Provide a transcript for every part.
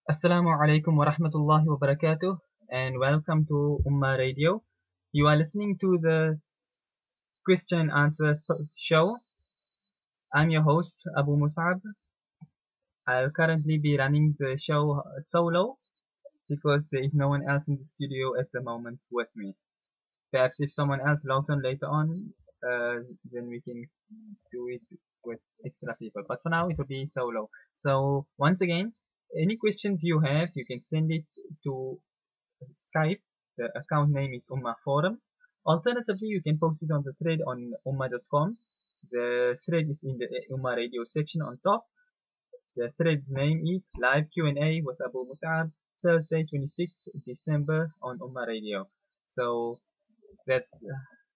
Assalamu alaikum wa rahmatullahi wa barakatuh, and welcome to Ummah Radio. You are listening to the question and answer show. I'm your host, Abu Mus'ab. I'll currently be running the show solo because there is no one else in the studio at the moment with me. Perhaps if someone else logs on later on, then we can do it with extra people. But for now, it will be solo. So once again, any questions you have, you can send it to Skype. The account name is Ummah Forum. Alternatively, you can post it on the thread on ummah.com. The thread is in the Ummah Radio section on top. The thread's name is Live Q&A with Abu Mus'ab, Thursday 26th December on Ummah Radio. So that's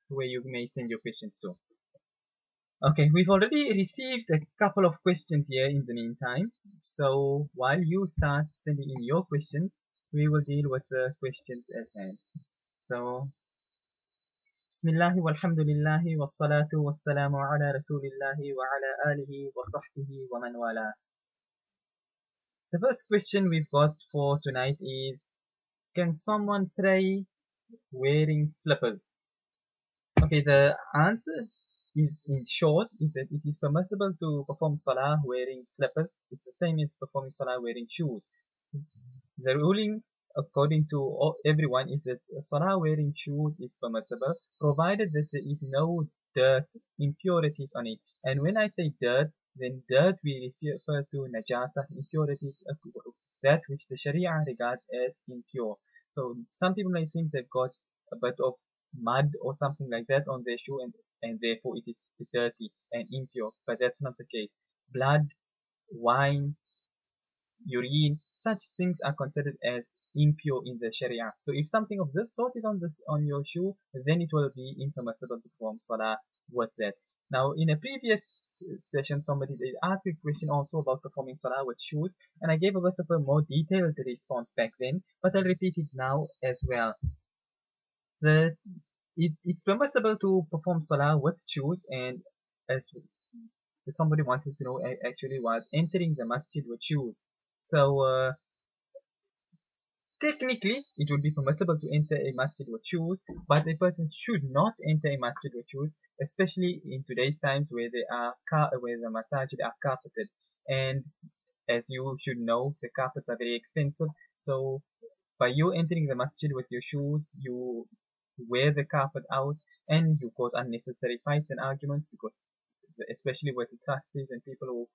where you may send your questions to. Okay, we've already received a couple of questions here in the meantime. So while you start sending in your questions, we will deal with the questions at hand. So, Bismillah walhamdulillahi wassalatu wassalamu ala rasulillahi wa ala alihi wa sahbihi wa man wala. The first question we've got for tonight is, can someone pray wearing slippers? Okay, the answer is, in short, is that it is permissible to perform salah wearing slippers. It's the same as performing salah wearing shoes. The ruling, according to everyone, is that salah wearing shoes is permissible, provided that there is no dirt, impurities on it. And when I say dirt, then dirt we refer to najasa, impurities, that which the Sharia regards as impure. So some people may think they've got a bit of mud or something like that on their shoe, and therefore it is dirty and impure, but that's not the case. Blood, wine, urine, such things are considered as impure in the Sharia. So if something of this sort is on your shoe, then it will be impermissible to perform salah with that. Now, in a previous session, somebody did ask a question also about performing salah with shoes, and I gave a bit of a more detailed response back then, but I'll repeat it now as well. It's permissible to perform salah with shoes, and as somebody wanted to know actually was entering the masjid with shoes. So technically, it would be permissible to enter a masjid with shoes, but a person should not enter a masjid with shoes, especially in today's times where where the masajid are carpeted. And as you should know, the carpets are very expensive. So by you entering the masjid with your shoes, you wear the carpet out, and you cause unnecessary fights and arguments, because especially with the trustees and people who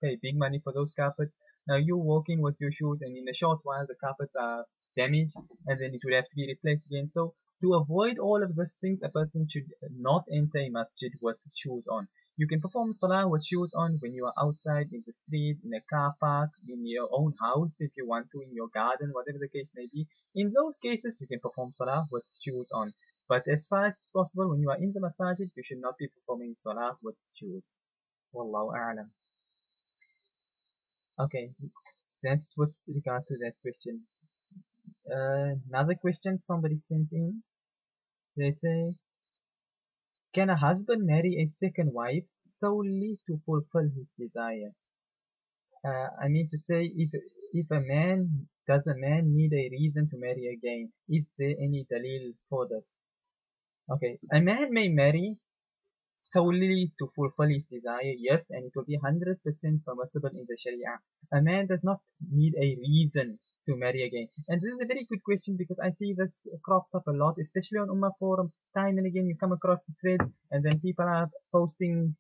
pay big money for those carpets. Now you walk in with your shoes, and in a short while the carpets are damaged, and then it would have to be replaced again. So to avoid all of these things, a person should not enter a masjid with shoes on. You can perform salah with shoes on when you are outside, in the street, in a car park, in your own house if you want to, in your garden, whatever the case may be. In those cases, you can perform salah with shoes on. But as far as possible, when you are in the masajid, you should not be performing salah with shoes. Wallahu a'lam. Okay, that's with regard to that question. Another question somebody sent in. They say, can a husband marry a second wife solely to fulfill his desire? I mean to say, does a man need a reason to marry again? Is there any dalil for this? Okay, a man may marry solely to fulfill his desire, yes, and it will be 100% permissible in the Sharia. A man does not need a reason to marry again. And this is a very good question, because I see this crops up a lot, especially on Ummah Forum. Time and again, you come across the threads, and then people are posting,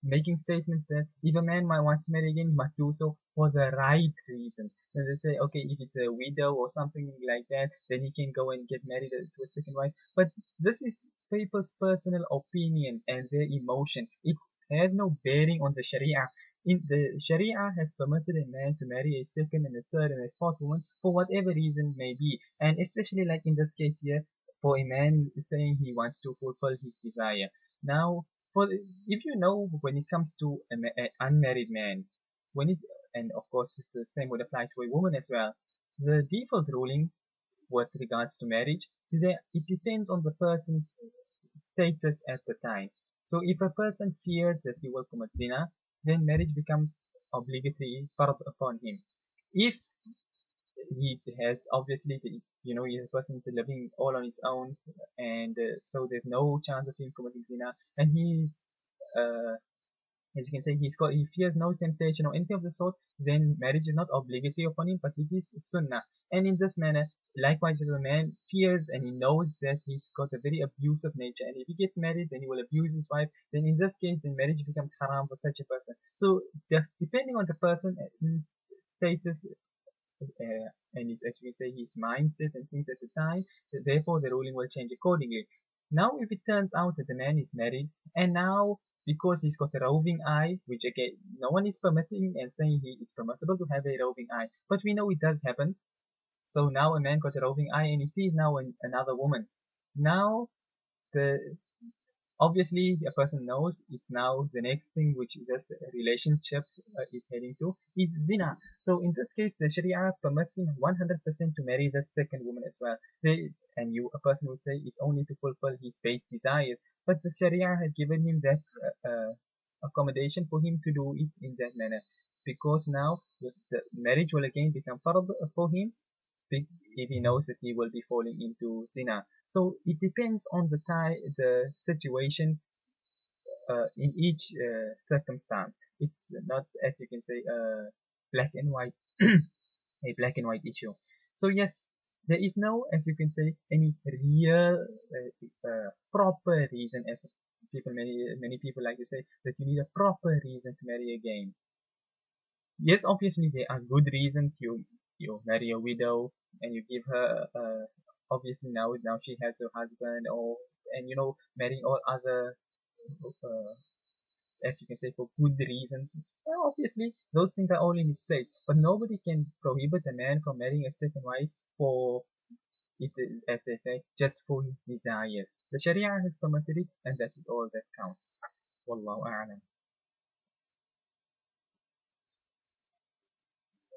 making statements that if a man might want to marry again, he must do so for the right reasons. And they say, okay, if it's a widow or something like that, then he can go and get married to a second wife. But this is people's personal opinion and their emotion. It has no bearing on the Sharia. In the Sharia has permitted a man to marry a second and a third and a fourth woman for whatever reason may be, and especially like in this case here, for a man saying he wants to fulfill his desire. Now, if you know, when it comes to an unmarried man, and of course the same would apply to a woman as well, the default ruling with regards to marriage is that it depends on the person's status at the time. So if a person fears that he will commit zina, then marriage becomes obligatory fard upon him. If he has obviously he's a person living all on his own, and so there's no chance of him committing zina, and he's uh, as you can say, he fears no temptation or anything of the sort, then marriage is not obligatory upon him, but it is sunnah. And in this manner, likewise, if a man fears and he knows that he's got a very abusive nature, and if he gets married, then he will abuse his wife, then in this case, then marriage becomes haram for such a person. So, depending on the person, status, and his, as we say, his mindset and things at the time, therefore the ruling will change accordingly. Now, if it turns out that the man is married, and now because he's got a roving eye, which again, no one is permitting and saying it's permissible to have a roving eye, but we know it does happen. So now a man got a roving eye and he sees now another woman. Now the obviously a person knows it's now the next thing which this relationship is heading to is zina. So in this case, the Sharia permits him 100% to marry the second woman as well. And a person would say it's only to fulfill his base desires, but the Sharia has given him that accommodation for him to do it in that manner, because now the marriage will again become fard for him if he knows that he will be falling into zina. So it depends on the situation in each circumstance. It's not, as you can say, black and white, a black and white issue. So yes, there is no, as you can say, any real proper reason, as many people like to say, that you need a proper reason to marry again. Yes, obviously there are good reasons. You marry a widow and you give her obviously now she has a husband, or and marrying all other uh, as you can say, for good reasons. Well, obviously those things are all in its place, but nobody can prohibit a man from marrying a second wife for it, as they say, just for his desires. The Sharia has permitted it, and that is all that counts. Wallahu a'lam.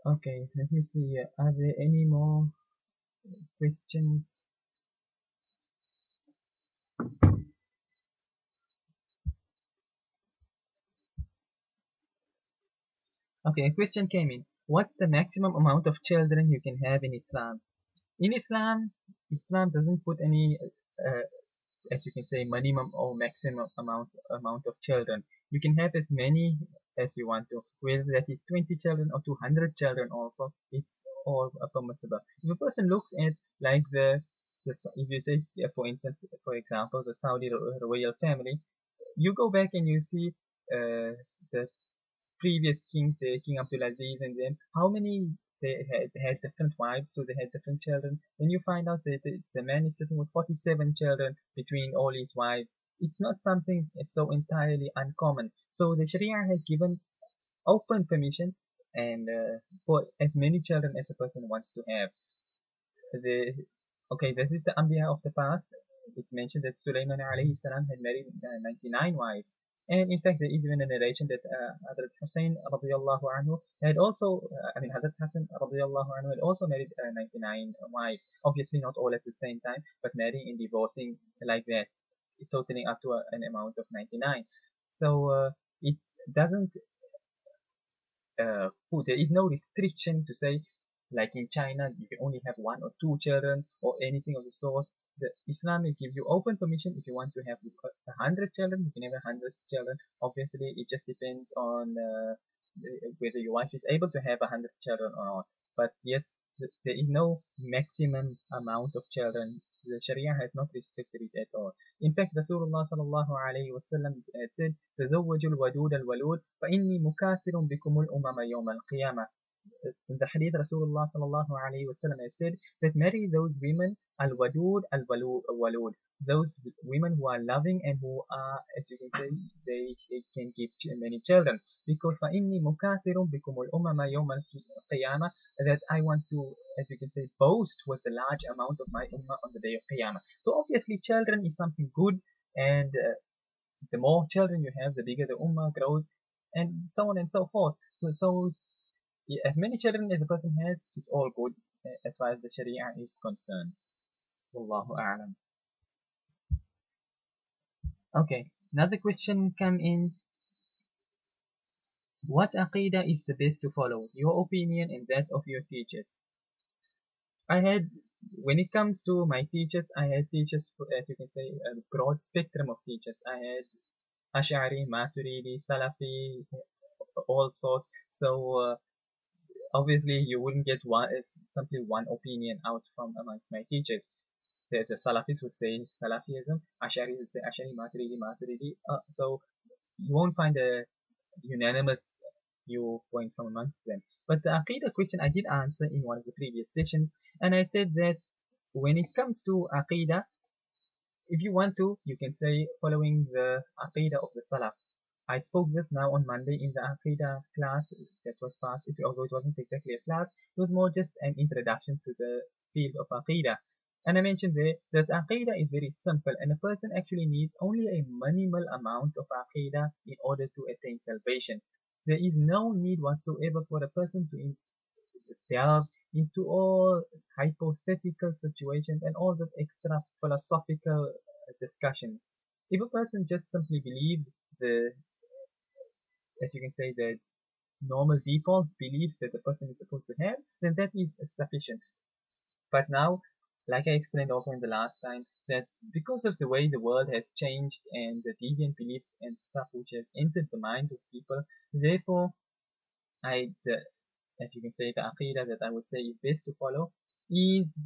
Okay, let me see. Are there any more questions? Okay, a question came in. What's the maximum amount of children you can have in Islam? In Islam, Islam doesn't put any, as you can say, minimum or maximum amount of children. You can have as many as you want to, whether that is 20 children or 200 children. Also, it's all permissible. If a person looks at like if you take, for instance, for example, the Saudi royal family, you go back and you see the previous kings, the King Abdulaziz and them, how many they had different wives, so they had different children. Then you find out that the man is sitting with 47 children between all his wives. It's not something so entirely uncommon. So the Sharia has given open permission and for as many children as a person wants to have. The okay, this is the Anbiya of the past. It's mentioned that Sulaiman alayhi salam had married 99 wives. And in fact, there is even a narration that Hazrat Hussein radiallahu anhu had also, Hazrat Hassan radiallahu anhu had also married 99 wives. Obviously, not all at the same time, but marrying and divorcing like that, totaling up to an amount of 99. So it doesn't there is no restriction to say, like in China, you can only have one or two children or anything of the sort. The Islam will give you open permission. If you want to have 100 children, you can have 100 children. Obviously, it just depends on whether your wife is able to have 100 children or not. But yes, there is no maximum amount of children. The Sharia has not restricted it at all. In fact, Rasulullah sallallahu alayhi wasallam said, تزوجوا الودود الولود فإني مكاثر بكم الأمم يوم القيامة. In the hadith, Rasulullah sallallahu alayhi wasallam has said that marry those women al-wadud al-walud, those women who are loving and who are, as you can say, they can give many children. Because فَإِنِّي مُكَاثِرٌ بِكُمُ الْأُمَمَ يَوْمَ الْقِيَامَةِ, that I want to, as you can say, boast with the large amount of my ummah on the day of Qiyamah. So obviously children is something good, and the more children you have, the bigger the ummah grows, and so on and so forth. So as many children as a person has, it's all good as far as the Sharia is concerned. Wallahu a'lam. Okay, another question come in. What aqidah is the best to follow? Your opinion and that of your teachers. I had, when it comes to my teachers, I had teachers, as you can say, a broad spectrum of teachers. I had Ash'ari, Maturidi, Salafi, all sorts. So obviously you wouldn't get simply one opinion out from amongst my teachers. The Salafis would say Salafism, Ash'ari would say Ash'ari, Maturidi, Maturidi. So you won't find a unanimous viewpoint from amongst them. But the Aqidah question I did answer in one of the previous sessions, and I said that when it comes to Aqidah, if you want to, you can say following the Aqidah of the Salaf. I spoke this now on Monday in the Aqidah class that was passed, although it wasn't exactly a class, it was more just an introduction to the field of Aqidah. And I mentioned there that Aqidah is very simple and a person actually needs only a minimal amount of Aqidah in order to attain salvation. There is no need whatsoever for a person to delve into all hypothetical situations and all the extra philosophical discussions. If a person just simply believes as you can say, the normal default beliefs that the person is supposed to have, then that is sufficient. But now, like I explained also in the last time, that because of the way the world has changed and the deviant beliefs and stuff which has entered the minds of people, therefore, as you can say, the aqidah that I would say is best to follow is,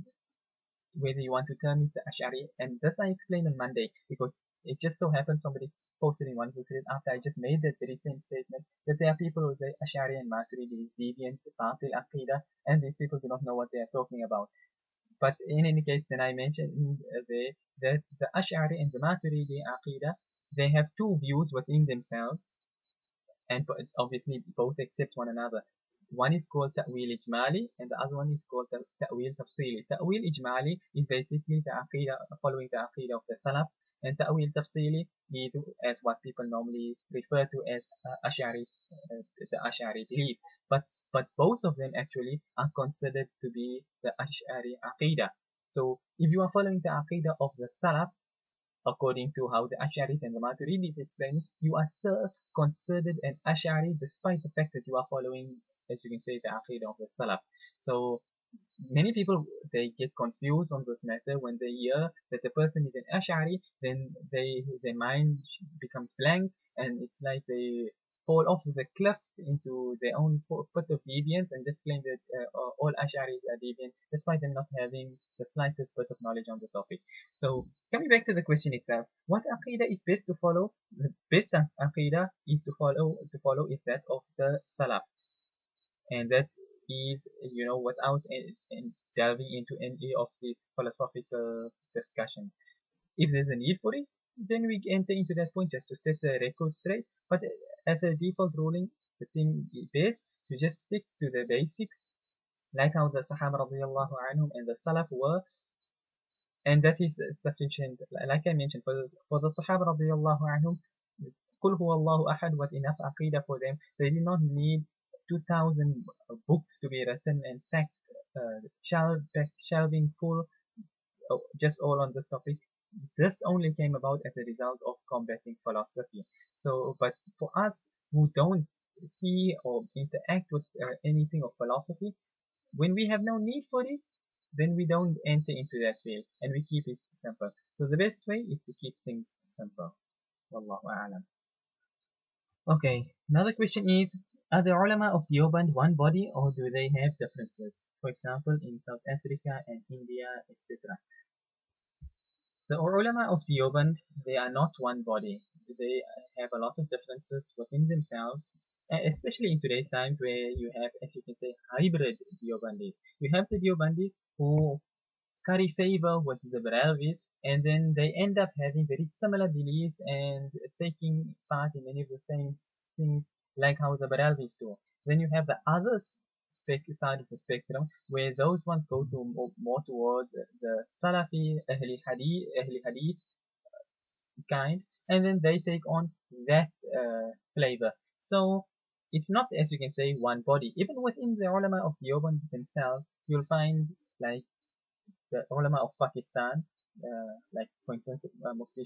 whether you want to term it the Ash'ari, and this I explained on Monday because it just so happened somebody posted in one of the threads after I just made that very same statement that there are people who say Ash'ari and Maturidi deviant, Batil Aqidah, and these people do not know what they are talking about. But in any case, then I mentioned that the Ash'ari and the Maturidi Aqidah, they have two views within themselves, and obviously both accept one another. One is called Ta'wil Ijmali and the other one is called Ta'wil Tafsili. Ta'wil Ijmali is basically the Aqidah, following the Aqidah of the Salaf, and Ta'wil Tafsili is as what people normally refer to as Ash'ari, the Ash'ari belief. But both of them actually are considered to be the Ash'ari Aqidah. So if you are following the Aqidah of the Salaf, according to how the Ash'aris and the Maturidis explain it, you are still considered an Ash'ari despite the fact that you are following, as you can say, the Aqidah of the Salaf. So many people, they get confused on this matter when they hear that the person is an Ash'ari, then their mind becomes blank and it's like they fall off the cliff into their own pit of deviance and just claim that all Ash'aris are deviant despite them not having the slightest bit of knowledge on the topic. So coming back to the question itself, what Aqidah is best to follow? The best Aqidah is to follow is that of the Salaf, and that is, without delving into any of this philosophical discussion. If there's a need for it, then we enter into that point just to set the record straight. But as a default ruling, the thing is best to just stick to the basics, like how the Sahaba radiallahu anhum and the Salaf were, and that is sufficient. Like I mentioned, for the Sahaba radiallahu anhum, Qul huwa Allahu ahad was enough aqidah for them. They did not need 2,000 books to be written and shelving full, just all on this topic. This only came about as a result of combating philosophy. So, but for us who don't see or interact with anything of philosophy, when we have no need for it, then we don't enter into that field and we keep it simple. So the best way is to keep things simple. Wallahu a'lam. Okay, another question is, are the ulama of Deoband one body or do they have differences? For example, in South Africa and India, etc. The ulama of Deoband, they are not one body. They have a lot of differences within themselves, especially in today's times where you have, as you can say, hybrid Deobandis. You have the Deobandis who curry favor with the Barelvis, and then they end up having very similar beliefs and taking part in many of the same things like how the Barelvis do. Then you have the other side of the spectrum where those ones go to more towards the Salafi, Ahli Hadith kind, and then they take on that flavor. So it's not, as you can say, one body. Even within the ulama of Deoband themselves, you'll find like the ulama of Pakistan, like for instance, Mufti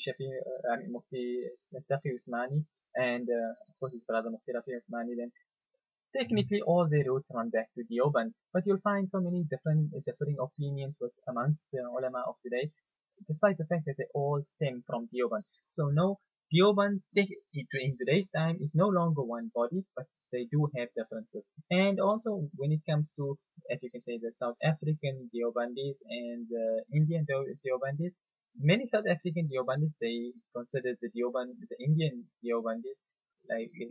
Taqi Usmani, and of course his brother Mufti Rafi Usmani, then technically all their roots run back to Deoband, but you'll find so many differing opinions amongst the ulama of today, despite the fact that they all stem from Deoband. So no, Deoband in today's time is no longer one body, but they do have differences. And also when it comes to, as you can say, the South African Deobandis and the Indian Deobandis, many South African Deobandis, they consider the Indian Deobandis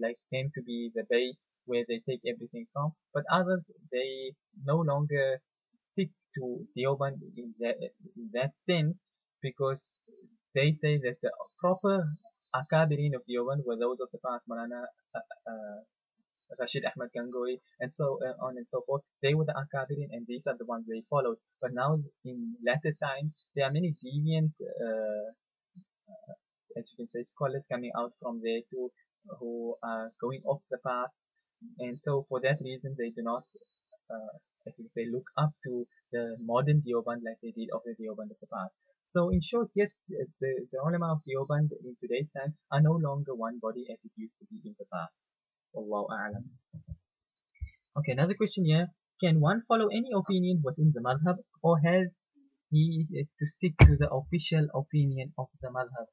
like came to be the base where they take everything from, but others they no longer stick to Deoband in that sense, because they say that the proper Akabirin of Deoband were those of the past, Malana Rashid Ahmad Gangohi, and so on and so forth. They were the Akabirin, and these are the ones they followed. But now, in latter times, there are many deviant, as you can say, scholars coming out from there too, who are going off the path, and so for that reason, they do not, I think they look up to the modern Deoband like they did of the Deoband of the past. So in short, yes, the ulama of Deoband in today's time are no longer one body as it used to be in the past. Wallahu a'lam. Okay, another question here. Can one follow any opinion within the madhab, or has he to stick to the official opinion of the madhab?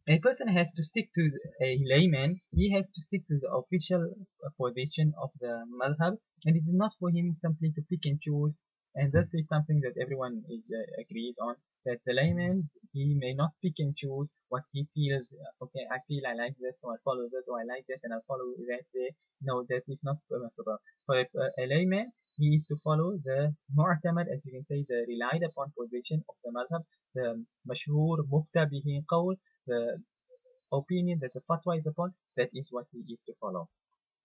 A person has to stick to, a layman, he has to stick to the official position of the madhab, and it is not for him simply to pick and choose. And this is something that everyone agrees on, that the layman, he may not pick and choose what he feels. Okay, I feel I like this, so I follow this, or I like that and I follow that there. No, that is not permissible. For a layman, he is to follow the mu'tamad, as you can say, the relied upon position of the madhab, the mashhur mufta bihi qawl, the opinion that the fatwa is upon, that is what he is to follow.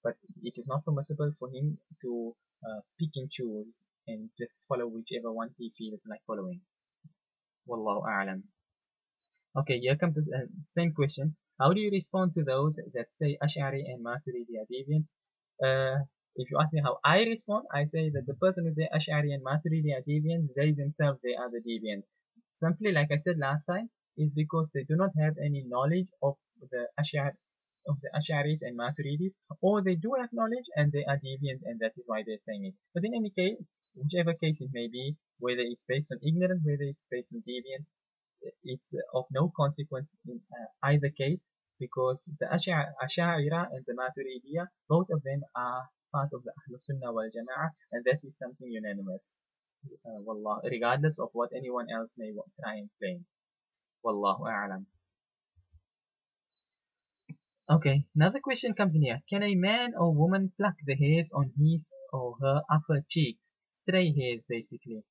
But it is not permissible for him to pick and choose and just follow whichever one he feels like following. Wallahu a'lam. Okay, here comes the same question. How do you respond to those that say Ash'ari and Maturidi are deviants? If you ask me how I respond, I say that the person who say Ash'ari and Maturidi are deviants, they themselves, they are the deviant. Simply, like I said last time, is because they do not have any knowledge of the Ash'aris and Maturidis, or they do have knowledge and they are deviant, and that is why they're saying it. But in any case, whichever case it may be, whether it's based on ignorance, whether it's based on deviance, it's of no consequence in either case, because the Ash'ira and the Maturidiyya, both of them are part of the Ahlul Sunnah wal Jama'ah, and that is something unanimous. Wallah, regardless of what anyone else may try and claim. Wallahu a'lam. Okay, another question comes in here. Can a man or woman pluck the hairs on his or her upper cheeks? Stray hairs, basically.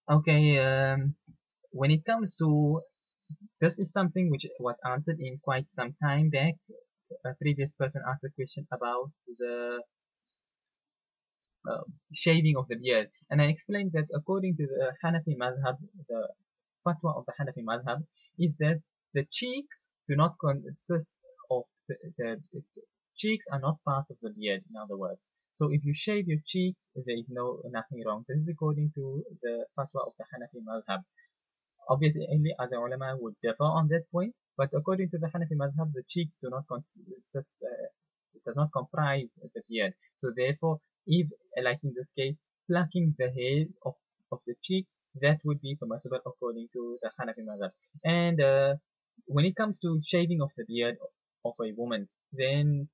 Okay, when it comes to, this is something which was answered in quite some time back. A previous person asked a question about the shaving of the beard, and I explained that according to the Hanafi madhab, the fatwa of the Hanafi madhab is that the cheeks do not consist of the cheeks are not part of the beard, in other words. So if you shave your cheeks, there is nothing wrong. This is according to the fatwa of the Hanafi madhab. Obviously, only other ulama would differ on that point, but according to the Hanafi madhab, the cheeks do not consist, it does not comprise the beard. So therefore, if, like in this case, plucking the hair of the cheeks, that would be permissible according to the Hanafi madhab. And when it comes to shaving of the beard of a woman, then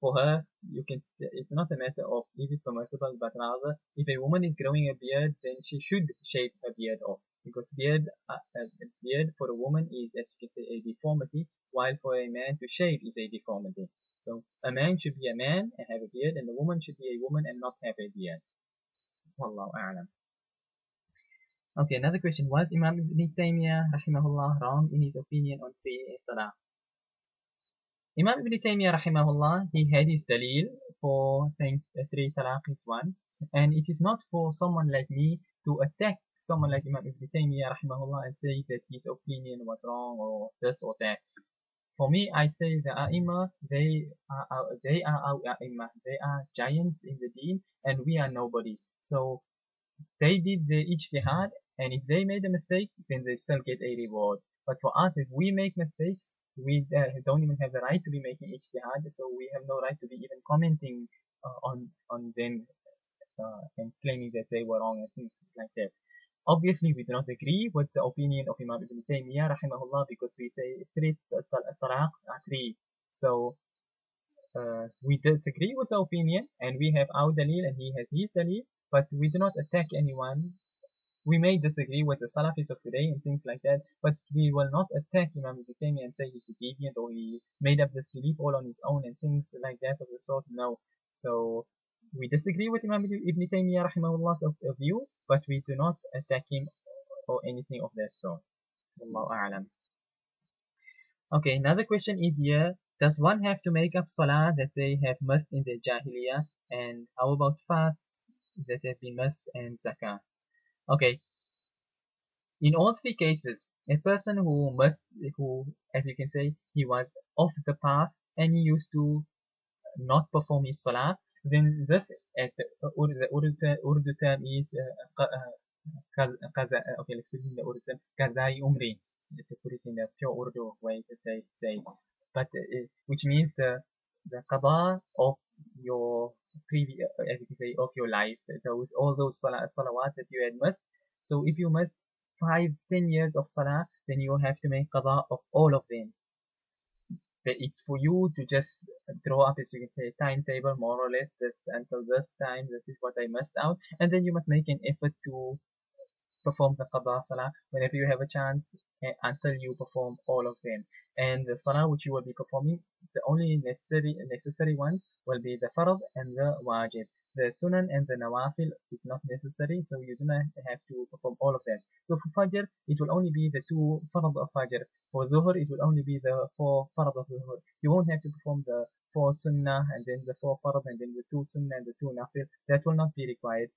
for her, it's not a matter of is it permissible, but rather, if a woman is growing a beard, then she should shave her beard off, because a beard for a woman is, as you can say, a deformity, while for a man to shave is a deformity. So a man should be a man and have a beard, and a woman should be a woman and not have a beard. Wallahu a'lam. Okay, another question. Was Imam Ibn Taymiyyah rahimahullah wrong in his opinion on three talaq? Imam Ibn Taymiyyah rahimahullah, he had his dalil for saying three talaq is one, and it is not for someone like me to attack someone like Imam Ibn Taymiyyah rahimahullah and say that his opinion was wrong or this or that. For me, I say the A'imah, they are our A'imah, they are giants in the deen, and we are nobodies. So they did the ijtihad, and if they made a mistake, then they still get a reward. But for us, if we make mistakes, we don't even have the right to be making ijtihad, so we have no right to be even commenting on them and claiming that they were wrong and things like that. Obviously, we do not agree with the opinion of Imam Ibn Taymiyyah rahimahullah, because we say three talaqs are three. So we disagree with the opinion, and we have our dalil and he has his dalil, but we do not attack anyone. We may disagree with the Salafis of today and things like that, but we will not attack Imam Ibn Taymiyyah and say he's a deviant or he made up this belief all on his own and things like that of the sort. No. So we disagree with Imam Ibn Taymiyyah rahimahullah's view, but we do not attack him or anything of that sort. Wallahu a'lam. Okay, another question is here. Does one have to make up salah that they have missed in their jahiliyyah? And how about fasts that have been missed and zakah? Okay, in all three cases, a person who, as you can say, he was off the path and he used to not perform his salah, then this, the Urdu term is okay, let's put it in the Urdu term, Qazai Umri, to put it in the pure Urdu way to say, but which means the qada of your previous, as you can say, of your life, all those salawat that you had missed. So if you missed 5-10 years of salah, then you have to make qada of all of them. That it's for you to just draw up, as you can say, a timetable more or less. This until this time, this is what I missed out, and then you must make an effort to perform the qada salah whenever you have a chance, until you perform all of them. And the salah which you will be performing, the only necessary ones will be the farad and the wajib. The sunan and the nawafil is not necessary, so you do not have to perform all of them. So for fajr, it will only be the 2 farad of fajr. For dhuhr, it will only be the 4 farad of dhuhr. You won't have to perform the 4 sunnah and then the 4 farad and then the 2 sunnah and the 2 nafil. That will not be required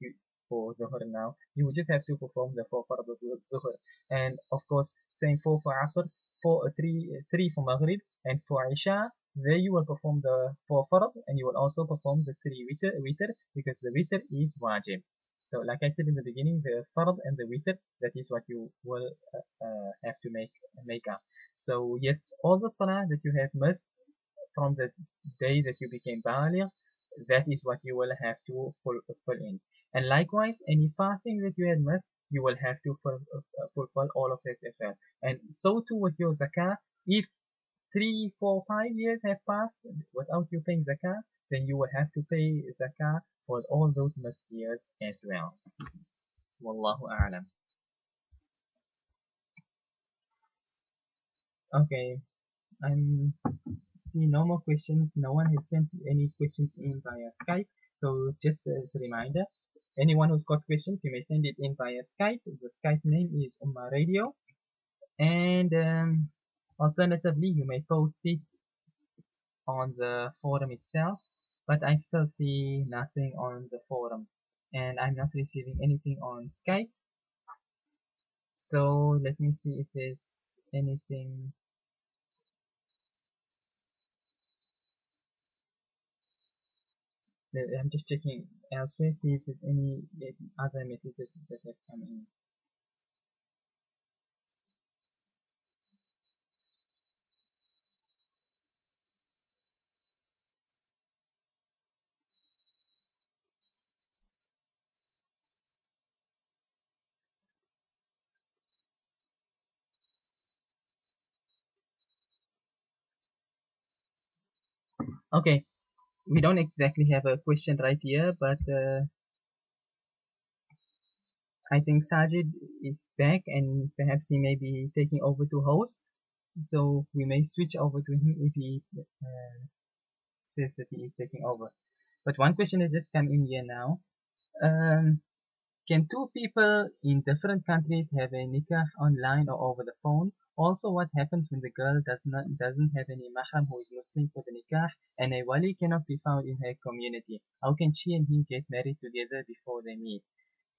for dhuhr now. You will just have to perform the 4 farad of dhuhr. And of course, same 4 for asr, 3 for maghrib, and for isha, there you will perform the 4 farad and you will also perform the 3 witr, because the witr is wajib. So like I said in the beginning, the farad and the witr, that is what you will have to make up. So yes, all the salah that you have missed from the day that you became baligh, that is what you will have to fill in. And likewise, any fasting that you had missed, you will have to fulfill all of it as well. And so too with your zakah. If 3, 4, 5 years have passed without you paying zakah, then you will have to pay zakah for all those missed years as well. Wallahu a'lam. Okay, I'm see no more questions. No one has sent any questions in via Skype. So just as a reminder, anyone who's got questions, you may send it in via Skype. The Skype name is Ummah Radio. And alternatively, you may post it on the forum itself. But I still see nothing on the forum. And I'm not receiving anything on Skype. So let me see if there's anything. I'm just checking elsewhere, see if there's any other messages that have come in. Okay, we don't exactly have a question right here, but I think Sajid is back and perhaps he may be taking over to host. So we may switch over to him if he says that he is taking over. But one question has just come in here now. Can two people in different countries have a nikah online or over the phone? Also, what happens when the girl doesn't have any mahram who is Muslim for the nikah and a wali cannot be found in her community? How can she and he get married together before they meet?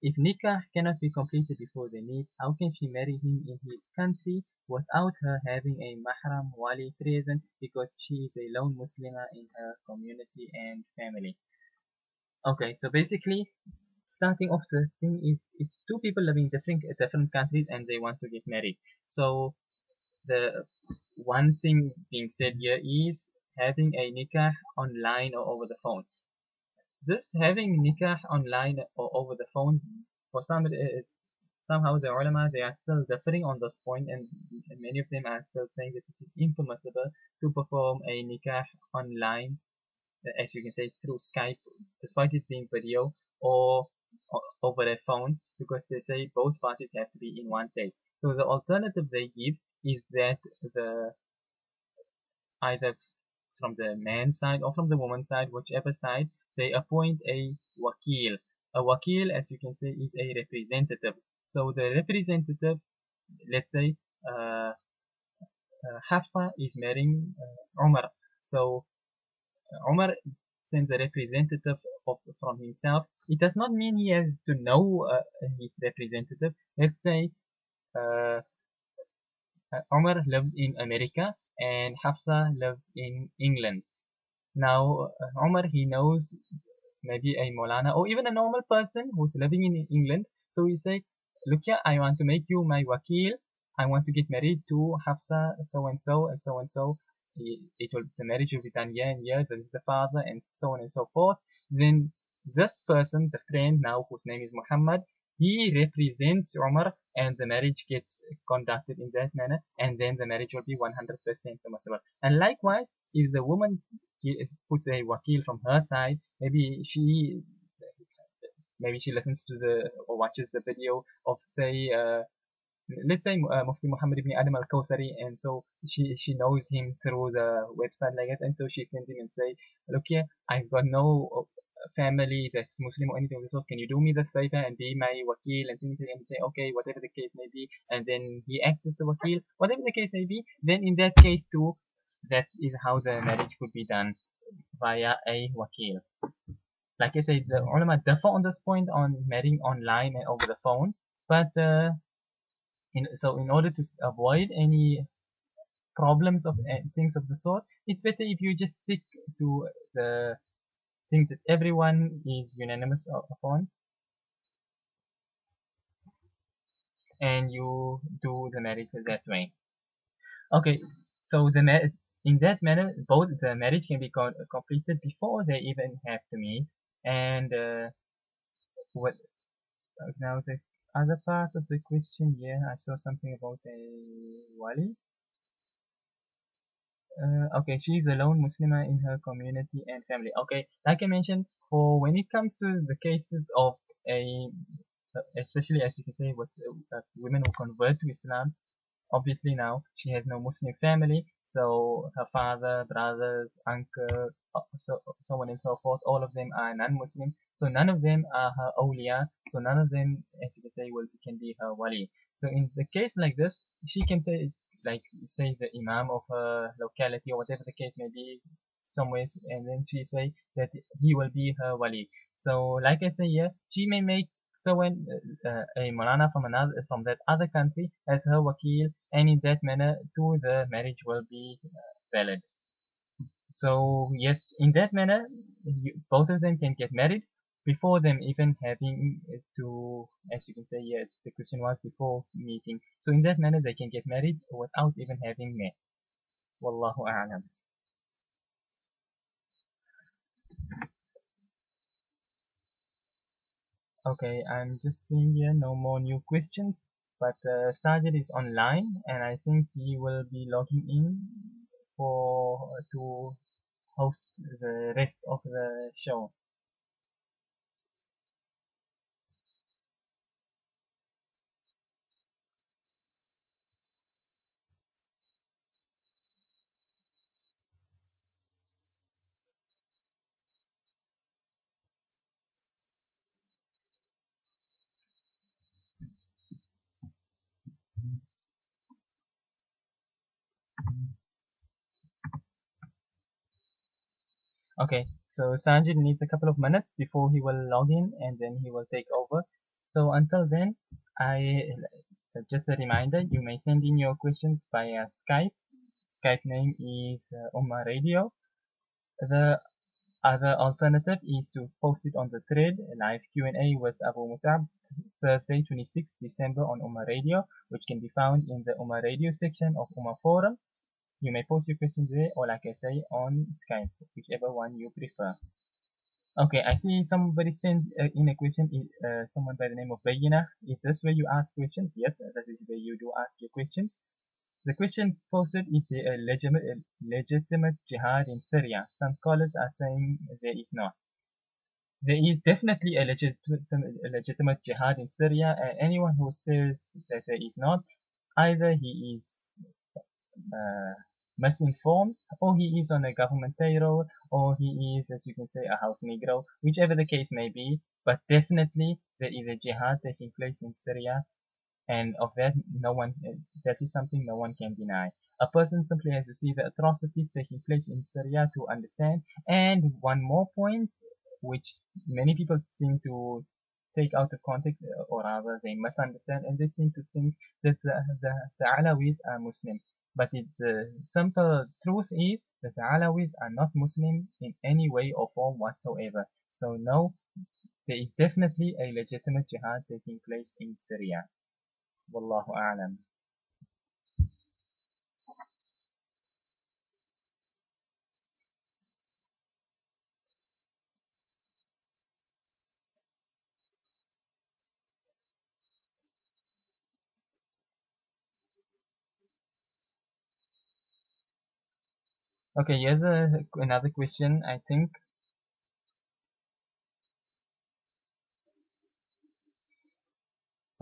If nikah cannot be completed before they meet, how can she marry him in his country without her having a mahram wali present, because she is a lone Muslimah in her community and family? Okay, so basically, starting off the thing is, it's two people living in different countries and they want to get married. So the one thing being said here is having a nikah online or over the phone. This having nikah online or over the phone, for some, somehow the ulama, they are still differing on this point, and many of them are still saying that it is impermissible to perform a nikah online, as you can say, through Skype, despite it being video, or over a phone, because they say both parties have to be in one place. So the alternative they give is that the either from the man's side or from the woman's side, whichever side, they appoint a wakil. A wakil, as you can say, is a representative. So the representative, let's say, uh, Hafsa is marrying Umar. So Umar sends a representative from himself. It does not mean he has to know his representative. Let's say uh, Umar lives in America and Hafsa lives in England. Now, Umar, he knows maybe a Molana or even a normal person who's living in England. So he say, look here, I want to make you my wakil. I want to get married to Hafsa, so and so and so and so. The marriage will be done here and here. This is the father, and so on and so forth. Then this person, the friend now, whose name is Muhammad, he represents Umar, and the marriage gets conducted in that manner, and then the marriage will be 100% permissible. And likewise, if the woman puts a wakil from her side, maybe she listens to the or watches the video of, say, let's say Mufti Muhammad ibn Adam al-Kawthari, and so she knows him through the website like that, and so she sends him and say, look here, I've got no family that's Muslim or anything of the sort, can you do me this favor and be my wakil, and things, and say, okay, whatever the case may be, and then he acts as the wakil, whatever the case may be, then in that case too, that is how the marriage could be done, via a wakil. Like I said, the ulama differ on this point on marrying online and over the phone, but so in order to avoid any problems of things of the sort, it's better if you just stick to the things that everyone is unanimous upon, and you do the marriage that way. Okay, so in that manner, both the marriage can be completed before they even have to meet, and what now the other part of the question here, I saw something about a wali. Okay, she is a lone Muslimah in her community and family. Okay, like I mentioned, for when it comes to the cases of a, especially as you can say, with women who convert to Islam, obviously now she has no Muslim family, so her father, brothers, uncle, so on and so forth, all of them are non-Muslim, so none of them are her awliya, so none of them, as you can say, can be her wali. So in the case like this, she can take, like say, the imam of her locality or whatever the case may be, somewhere, and then she say that he will be her wali. So like I say here, she may make, so when a Molana from that other country as her wakil, and in that manner too the marriage will be valid. So yes, in that manner, both of them can get married before them even having to, as you can say, yeah, the question was before meeting. So in that manner, they can get married without even having met. Wallahu a'lam. Okay, I'm just seeing here no more new questions, but Sajid is online, and I think he will be logging in for to host the rest of the show. Okay, so Sanjit needs a couple of minutes before he will log in, and then he will take over. So until then, I just a reminder, you may send in your questions via Skype. Skype name is Ummah Radio. The Other alternative is to post it on the thread live Q&A with Abu Mus'ab Thursday 26th December on Ummah Radio, which can be found in the Ummah Radio section of Ummah Forum. You may post your questions there, or like I say, on Skype, whichever one you prefer. Okay, I see somebody sent in a question, someone by the name of Bayina. Is this where you ask questions? Yes, that is where you do ask your questions. The question posted is there a legitimate jihad in Syria? Some scholars are saying there is not. There is definitely a legitimate jihad in Syria, and anyone who says that there is not, either he is misinformed, or he is on a government payroll, or he is, as you can say, a house negro, whichever the case may be. But definitely there is a jihad taking place in Syria, and of that that is something no one can deny. A person simply has to see the atrocities taking place in Syria to understand. And one more point, which many people seem to take out of context, or rather they misunderstand, and they seem to think that the Alawis are Muslim. But the simple truth is that the Alawis are not Muslim in any way or form whatsoever. So no, there is definitely a legitimate jihad taking place in Syria. Wallahu a'lam. Okay, here's another question, I think.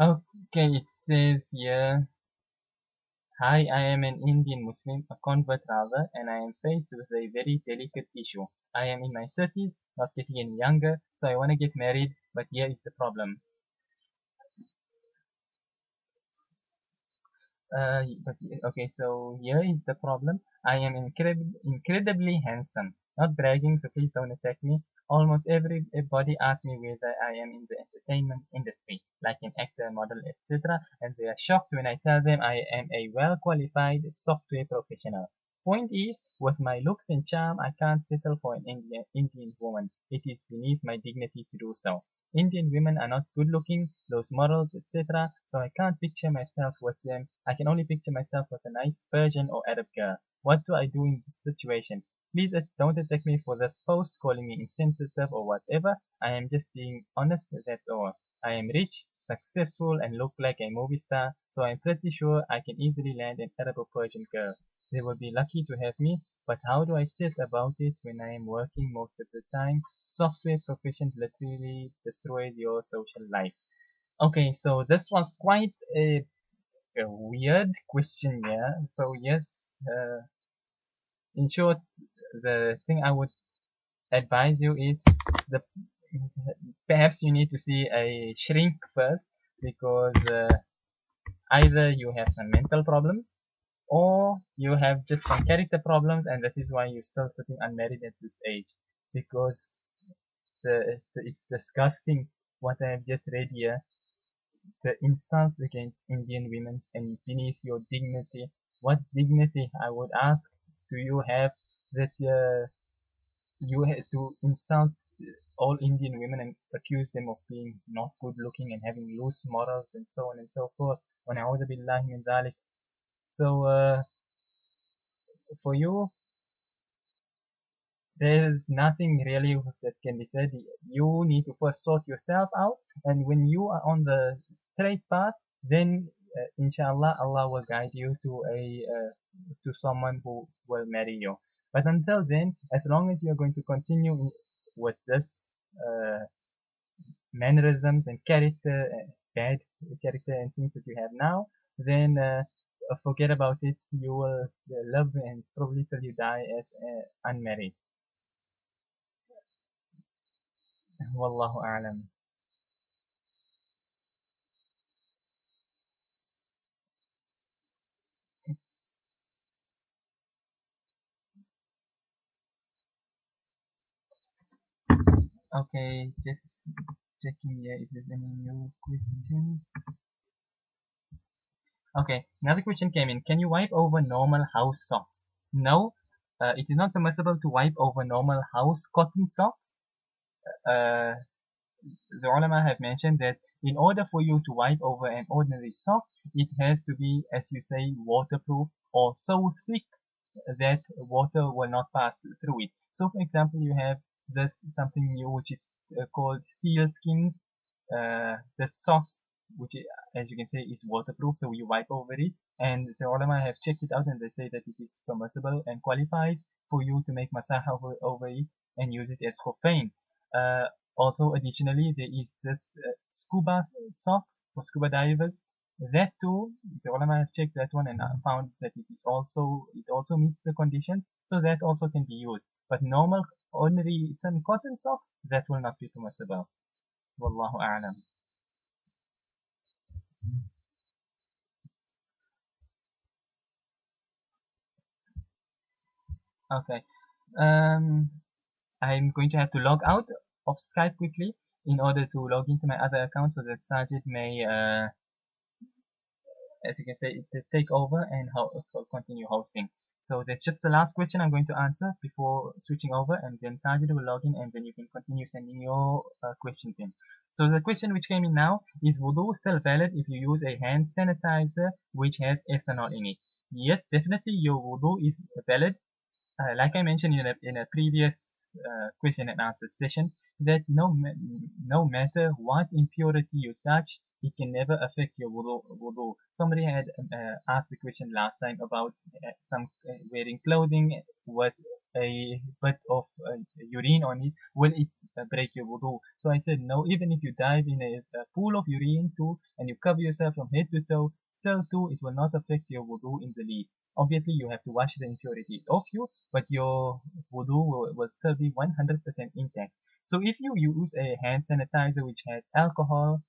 Okay, it says here, hi, I am an Indian Muslim, a convert rather, and I am faced with a very delicate issue. I am in my 30s, not getting any younger, so I want to get married, but here is the problem. But okay, so here is the problem. I am incredibly handsome. Not bragging, so please don't attack me. Almost everybody asks me whether I am in the entertainment industry, like an actor, model, etc., and they are shocked when I tell them I am a well-qualified software professional. Point is, with my looks and charm, I can't settle for an Indian woman. It is beneath my dignity to do so. Indian women are not good looking, those models, etc., so I can't picture myself with them. I can only picture myself with a nice Persian or Arab girl. What do I do in this situation? Please don't attack me for this post, calling me insensitive or whatever. I am just being honest, that's all. I am rich, successful, and look like a movie star, so I'm pretty sure I can easily land an Arab or Persian girl. They will be lucky to have me, but how do I set about it when I am working most of the time? Software profession literally destroys your social life. Okay, so this was quite a weird question, yeah. So yes, in short, the thing I would advise you is the perhaps you need to see a shrink first, because either you have some mental problems, or you have just some character problems, and that is why you're still sitting unmarried at this age. Because it's disgusting what I have just read here. The insults against Indian women and beneath your dignity. What dignity, I would ask, do you have that you have to insult all Indian women and accuse them of being not good looking and having loose morals and so on and so forth? وَنَعُوذُ بِاللَّهِ مِنْ ذَلِكَ. So for you, there's nothing really that can be said. You need to first sort yourself out, and when you are on the straight path, then inshallah Allah will guide you to someone who will marry you. But until then, as long as you're going to continue with this mannerisms and character, bad character and things that you have now, then forget about it. You will live and probably till you die as unmarried. Wallahu a'lam. Okay, just checking here if there's any new questions. Okay, another question came in. Can you wipe over normal house socks? No, it is not permissible to wipe over normal house cotton socks. Uh, the ulama have mentioned that in order for you to wipe over an ordinary sock, it has to be, as you say, waterproof or so thick that water will not pass through it. So, for example, you have this something new which is called seal skins. The socks, which as you can say is waterproof, so you wipe over it. And the ulama have checked it out, and they say that it is permissible and qualified for you to make masah over it and use it as khuffain. Uh, Also, additionally, there is this scuba socks for scuba divers. That too, the ulama have checked that one and found that it also meets the conditions, so that also can be used. But normal, ordinary some cotton socks, that will not be permissible. Wallahu a'lam. Okay. Um, I'm going to have to log out of Skype quickly in order to log into my other account so that Sajid may, as you can say, take over and continue hosting. So that's just the last question I'm going to answer before switching over, and then Sajid will log in, and then you can continue sending your questions in. So the question which came in now is wudu still valid if you use a hand sanitizer which has ethanol in it? Yes, definitely your wudu is valid. Like I mentioned in a previous question and answer session, that no matter what impurity you touch, it can never affect your wudu. Somebody had asked the question last time about some wearing clothing with a bit of urine on it. Will it break your wudu? So I said no. Even if you dive in a pool of urine too, and you cover yourself from head to toe, still too, it will not affect your wudu in the least. Obviously, you have to wash the impurity off you, but your wudu will still be 100% intact. So if you use a hand sanitizer which has alcohol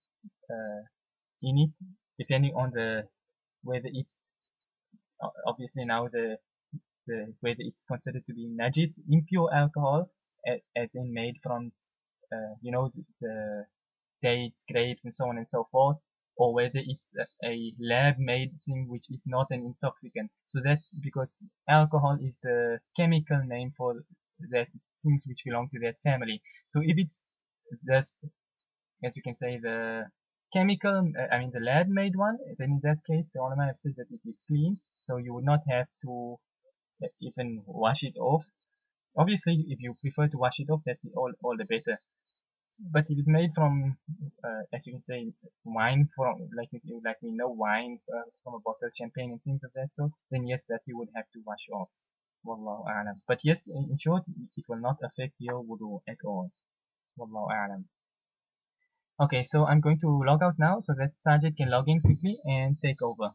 in it, depending on the whether it's obviously now the whether it's considered to be najis, impure alcohol, as in made from the dates, grapes, and so on and so forth, or whether it's a lab-made thing which is not an intoxicant. So that because alcohol is the chemical name for that things which belong to that family. So if it's this, as you can say, the chemical, I mean the lab-made one, then in that case the ulama have said that it is clean, so you would not have to even wash it off. Obviously, if you prefer to wash it off, that's all the better. But if it's made from, as you can say, wine from like we know wine from a bottle of champagne and things of that sort, then yes, that you would have to wash off. Wallahu a'lam. But yes, in short, it will not affect your wudu at all. Wallahu a'lam. Okay, so I'm going to log out now so that Sajid can log in quickly and take over.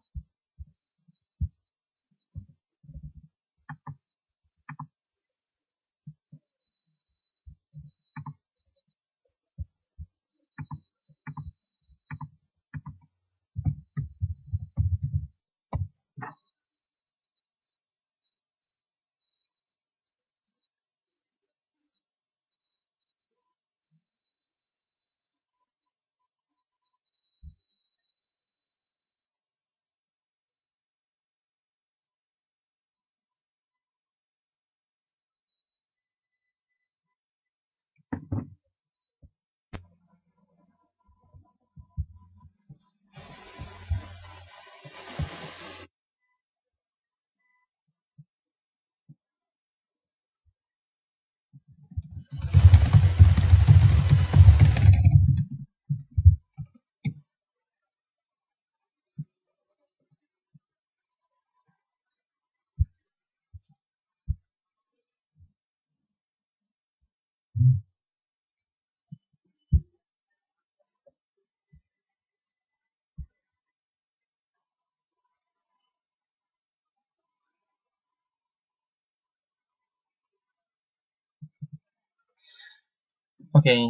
Okay,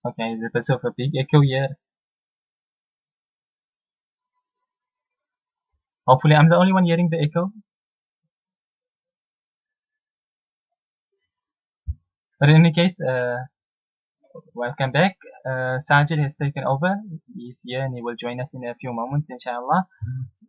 okay, there's a bit of a big echo here. Hopefully, I'm the only one hearing the echo. But in any case, welcome back. Sajid has taken over. He's here and he will join us in a few moments, inshallah.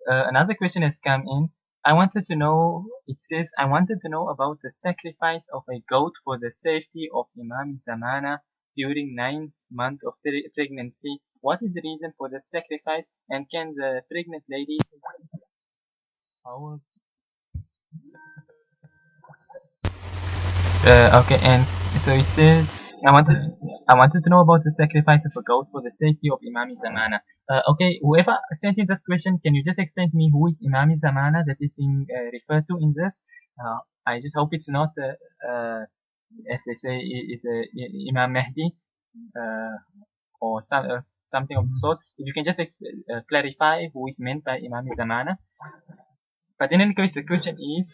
Another question has come in. I wanted to know, it says, I wanted to know about the sacrifice of a goat for the safety of Imam Zamana during 9th month of pregnancy. What is the reason for the sacrifice, and can the pregnant lady... Okay, and so it says, I wanted, I wanted to know about the sacrifice of a goat for the safety of Imam Zamana. Okay, whoever sent in this question, can you just explain to me who is Imam Zamana that is being referred to in this? I just hope it's not, as they say, Imam Mahdi, uh, or something of the sort. If you can just clarify who is meant by Imam Zamana. But in any case, the question is,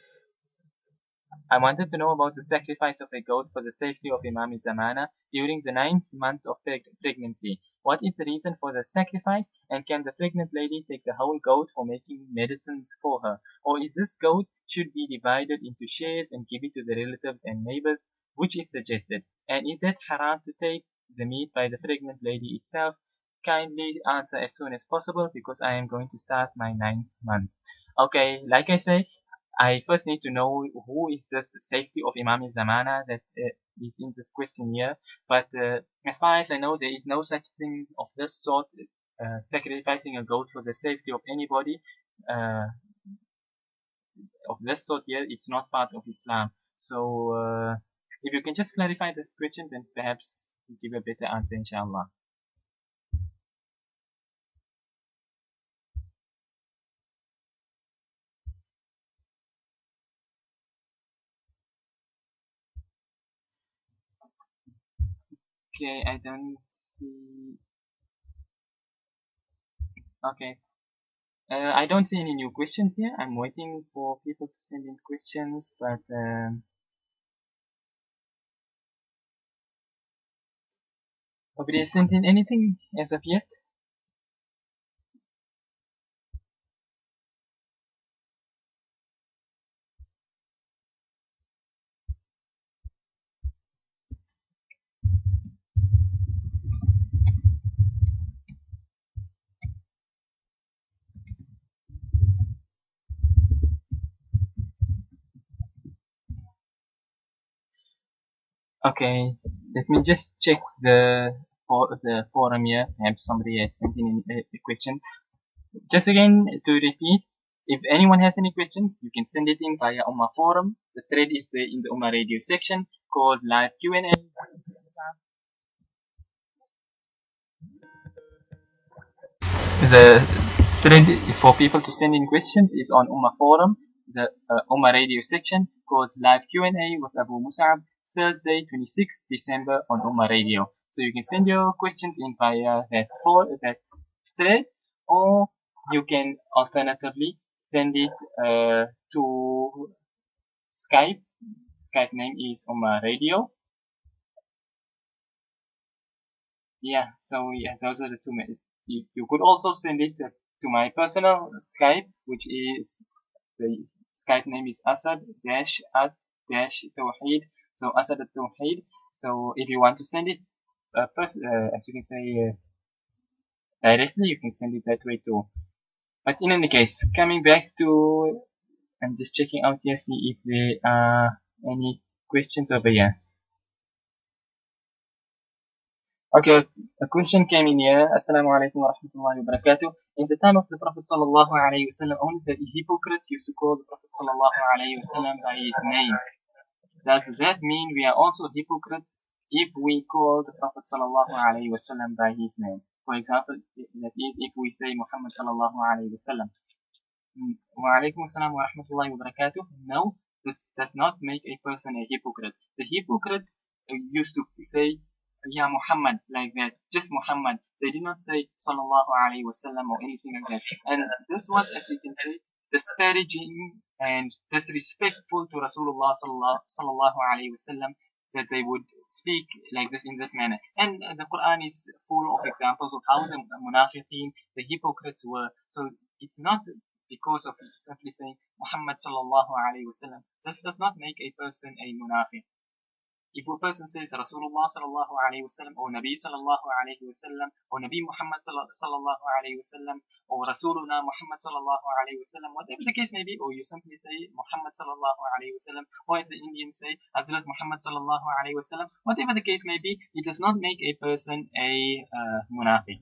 I wanted to know about the sacrifice of a goat for the safety of Imam Zamana during the 9th month of pregnancy. What is the reason for the sacrifice, and can the pregnant lady take the whole goat for making medicines for her? Or if this goat should be divided into shares and give it to the relatives and neighbors, which is suggested? And is that haram to take the meat by the pregnant lady itself? Kindly answer as soon as possible, because I am going to start my 9th month. Okay, like I say, I first need to know who is the safety of Imam Zamana that is in this question here. But as far as I know, there is no such thing of this sort, sacrificing a goat for the safety of anybody uh, of this sort here. It's not part of Islam. So if you can just clarify this question, then perhaps we'll give a better answer, inshallah. Okay, I don't see. Okay. I don't see any new questions here. I'm waiting for people to send in questions, but nobody has sent in anything as of yet. Okay, let me just check the forum here. Perhaps somebody has sent in a question. Just again to repeat, if anyone has any questions, you can send it in via Ummah forum. The thread is there in the Ummah radio section called live Q&A. The thread for people to send in questions is on Ummah forum, the Ummah radio section called live Q&A with Abu Mus'ab, Thursday 26th December on Ummah radio. So you can send your questions in via that thread, or you can alternatively send it to Skype. Skype name is Ummah radio. Yeah, so yeah, those are the two methods. You could also send it to my personal Skype, which is the Skype name is Asad dash at dash Tawheed. So Asad at Tawheed. So if you want to send it, as you can say, directly, you can send it that way too. But in any case, coming back to, I'm just checking out here, see if there are any questions over here. Okay, a question came in here. Assalamu alaikum wa rahmatullahi wa barakatuh. In the time of the Prophet sallallahu alaihi wasallam, only the hypocrites used to call the Prophet sallallahu alaihi wasallam by his name. Does that mean we are also hypocrites if we call the Prophet sallallahu alaihi wasallam by his name? For example, that is, if we say Muhammad sallallahu alaihi wasallam. Wa alaikum assalam wa rahmatullahi wa barakatuh. No, this does not make a person a hypocrite. The hypocrites used to say, "Ya Muhammad," like that, just Muhammad. They did not say Sallallahu Alaihi Wasallam or anything like that. And this was, as you can see, disparaging and disrespectful to Rasulullah Sallallahu Alaihi Wasallam, that they would speak like this in this manner. And the Quran is full of examples of how the munafiqeen, the hypocrites were. So it's not because of simply saying Muhammad Sallallahu Alaihi Wasallam. This does not make a person a munafiq. if a person says Rasulullah sallallahu alayhi wasallam or Nabi sallallahu alayhi wasallam or Nabi Muhammad sallallahu alayhi wasallam or Rasuluna Muhammad sallallahu alayhi wasallam, whatever the case may be, or you simply say Muhammad sallallahu alayhi wasallam, or as the Indians say Hazrat Muhammad sallallahu alayhi wasallam, whatever the case may be, it does not make a person a munafiq.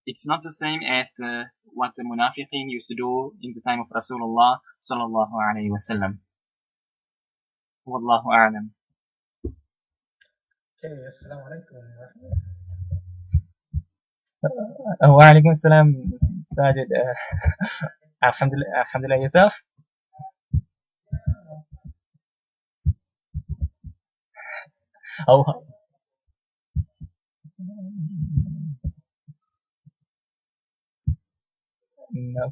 It's not the same as what the munafiqeen used to do in the time of Rasulullah sallallahu alayhi wasallam. Wallahu a'lam. Okay, assalamu alaikum. Wa alaikum assalam, Sajid. Alhamdulillah, yourself? Oh, no.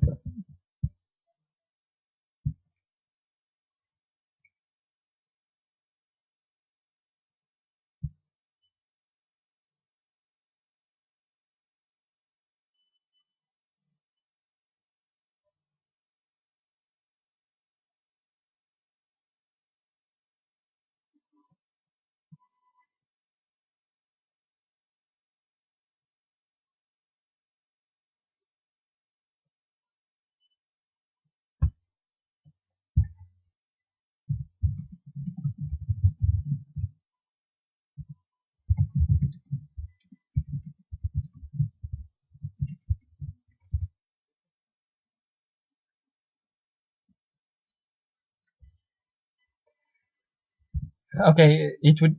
Okay, it would,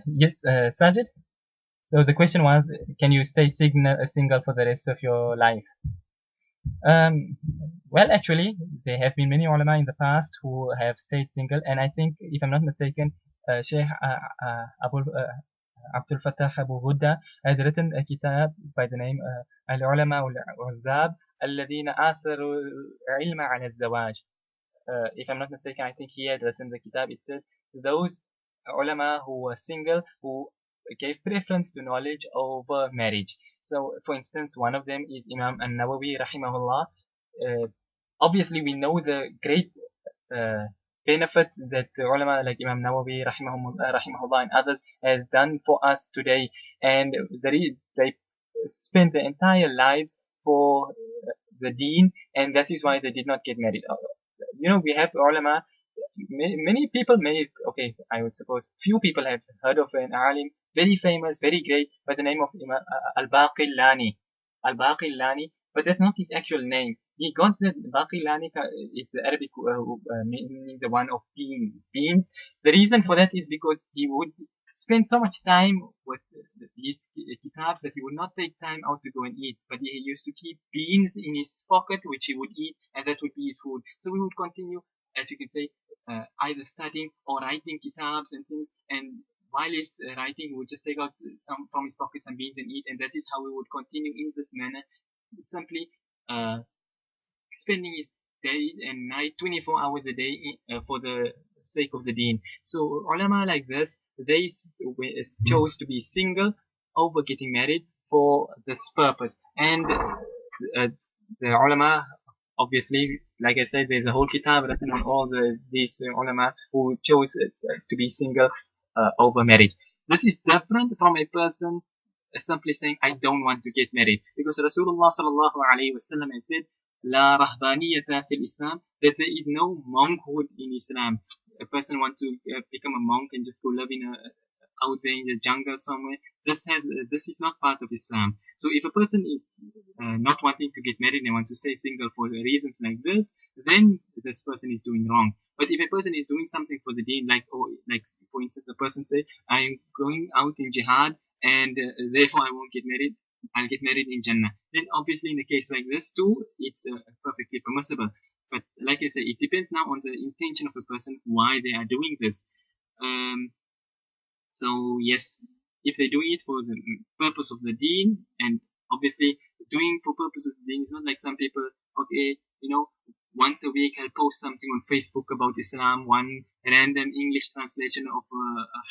yes, Sajid. So the question was, can you stay single for the rest of your life? Well, actually, there have been many ulama in the past who have stayed single, and I think, if I'm not mistaken, Sheikh Abdul Fattah Abu Ghudda had written a kitab by the name Al-Ulama wal-Uzzab الذين آثروا العلم على الزواج. If I'm not mistaken, I think he had written the kitab. It said those ulama who were single, who gave preference to knowledge over marriage. So, for instance, one of them is Imam An-Nawawi rahimahullah. Obviously, we know the great benefit that the ulama like Imam Nawawi rahimahullah and others has done for us today, and they spent their entire lives for the deen, and that is why they did not get married. You know, we have ulama. Many people may, okay, I would suppose few people have heard of an alim, very famous, very great, by the name of Al-Baqillani. Al-Baqillani, but that's not his actual name. He got the Baqillani, it's the Arabic meaning the one of beans. Beans. The reason for that is because he would spend so much time with his kitabs that he would not take time out to go and eat, but he used to keep beans in his pocket, which he would eat, and that would be his food. So we would continue, as you can say, either studying or writing kitabs and things, and while he's writing, he would just take out some from his pocket, some beans, and eat, and that is how we would continue in this manner, simply spending his day and night 24 hours a day for the sake of the deen. So ulama like this, they chose to be single over getting married for this purpose. And the ulama, obviously, like I said, there's a whole kitab written on all these ulama who chose to be single over marriage. This is different from a person simply saying, I don't want to get married. Because Rasulullah sallallahu alayhi wasallam had said, La rahbaniyata fil Islam, that there is no monkhood in Islam. A person wants to become a monk and just go live out there in the jungle somewhere. This is not part of Islam. So if a person is not wanting to get married and want to stay single for reasons like this, then this person is doing wrong. But if a person is doing something for the deen, like for instance, a person say, I'm going out in jihad and therefore I won't get married, I'll get married in Jannah. Then obviously in a case like this too, it's perfectly permissible. But like I said, it depends now on the intention of a person, why they are doing this. So yes, if they're doing it for the purpose of the deen, and obviously doing for purpose of the deen is not like some people, okay, you know, once a week I'll post something on Facebook about Islam, one random English translation of a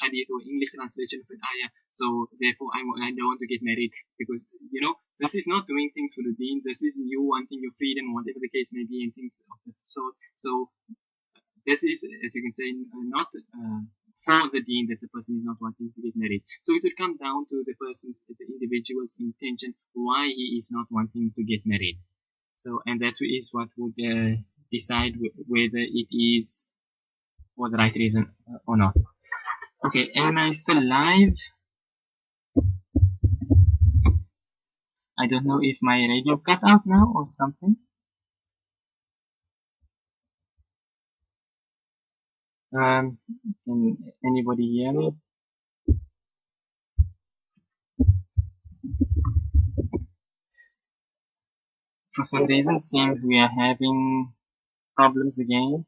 hadith or English translation of an ayah. So therefore I don't want to get married, because, you know, this is not doing things for the deen. This is you wanting your freedom, whatever the case may be, and things of that sort. So this is, as you can say, not for the deen that the person is not wanting to get married. So it would come down to the person's, the individual's intention, why he is not wanting to get married. So, and that is what would decide whether it is for the right reason or not. Okay, am I still live? I don't know if my radio cut out now or something. Can anybody hear me? For some reason, seems we are having problems again.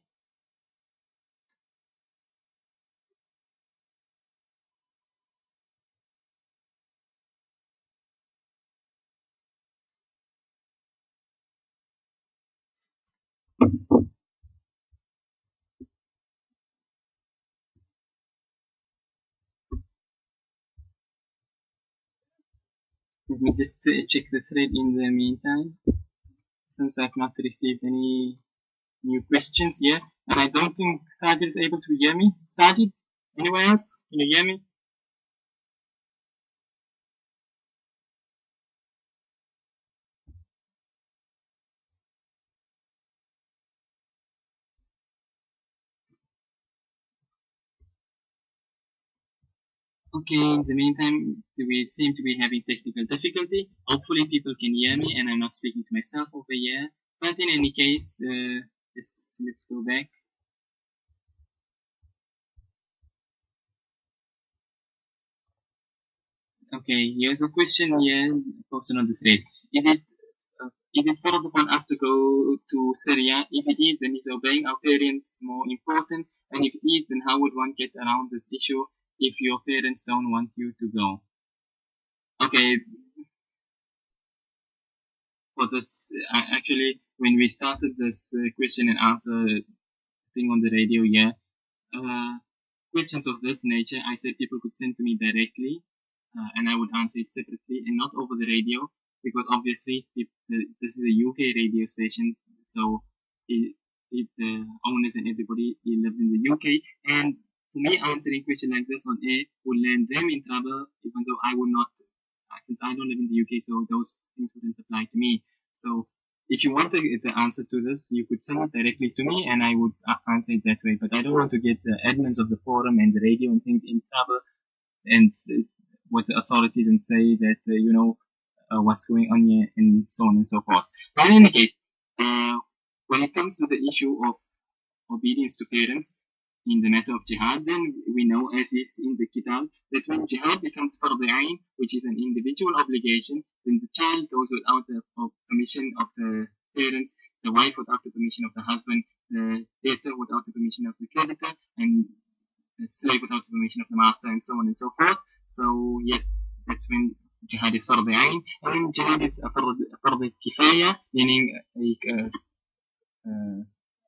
Let me just check the thread in the meantime, since I've not received any new questions yet. And I don't think Sajid is able to hear me. Sajid, anyone else? Can you hear me? Okay, in the meantime, we seem to be having technical difficulty. Hopefully people can hear me and I'm not speaking to myself over here. But in any case, let's go back. Okay, here's a question here posted on the thread. Is it frowned upon us to go to Syria? If it is, then is obeying our parents more important? And if it is, then how would one get around this issue if your parents don't want you to go? Okay, for this, actually, when we started this question and answer thing on the radio, yeah, questions of this nature, I said people could send to me directly, and I would answer it separately and not over the radio, because obviously this is a UK radio station, so the owners and everybody lives in the UK, and for me answering a question like this on air would land them in trouble, even though I would not, since I don't live in the UK, so those things wouldn't apply to me. So if you want the answer to this, you could send it directly to me and I would answer it that way. But I don't want to get the admins of the forum and the radio and things in trouble and with the authorities and say that, what's going on here and so on and so forth. But in any case, when it comes to the issue of obedience to parents in the matter of jihad, then we know, as is in the kitab, that when jihad becomes fard ayn, which is an individual obligation, then the child goes without the permission of the parents, the wife without the permission of the husband, the debtor without the permission of the creditor, and the slave without the permission of the master, and so on and so forth. So yes, that's when jihad is fard ayn, and jihad is a fard kifaya, meaning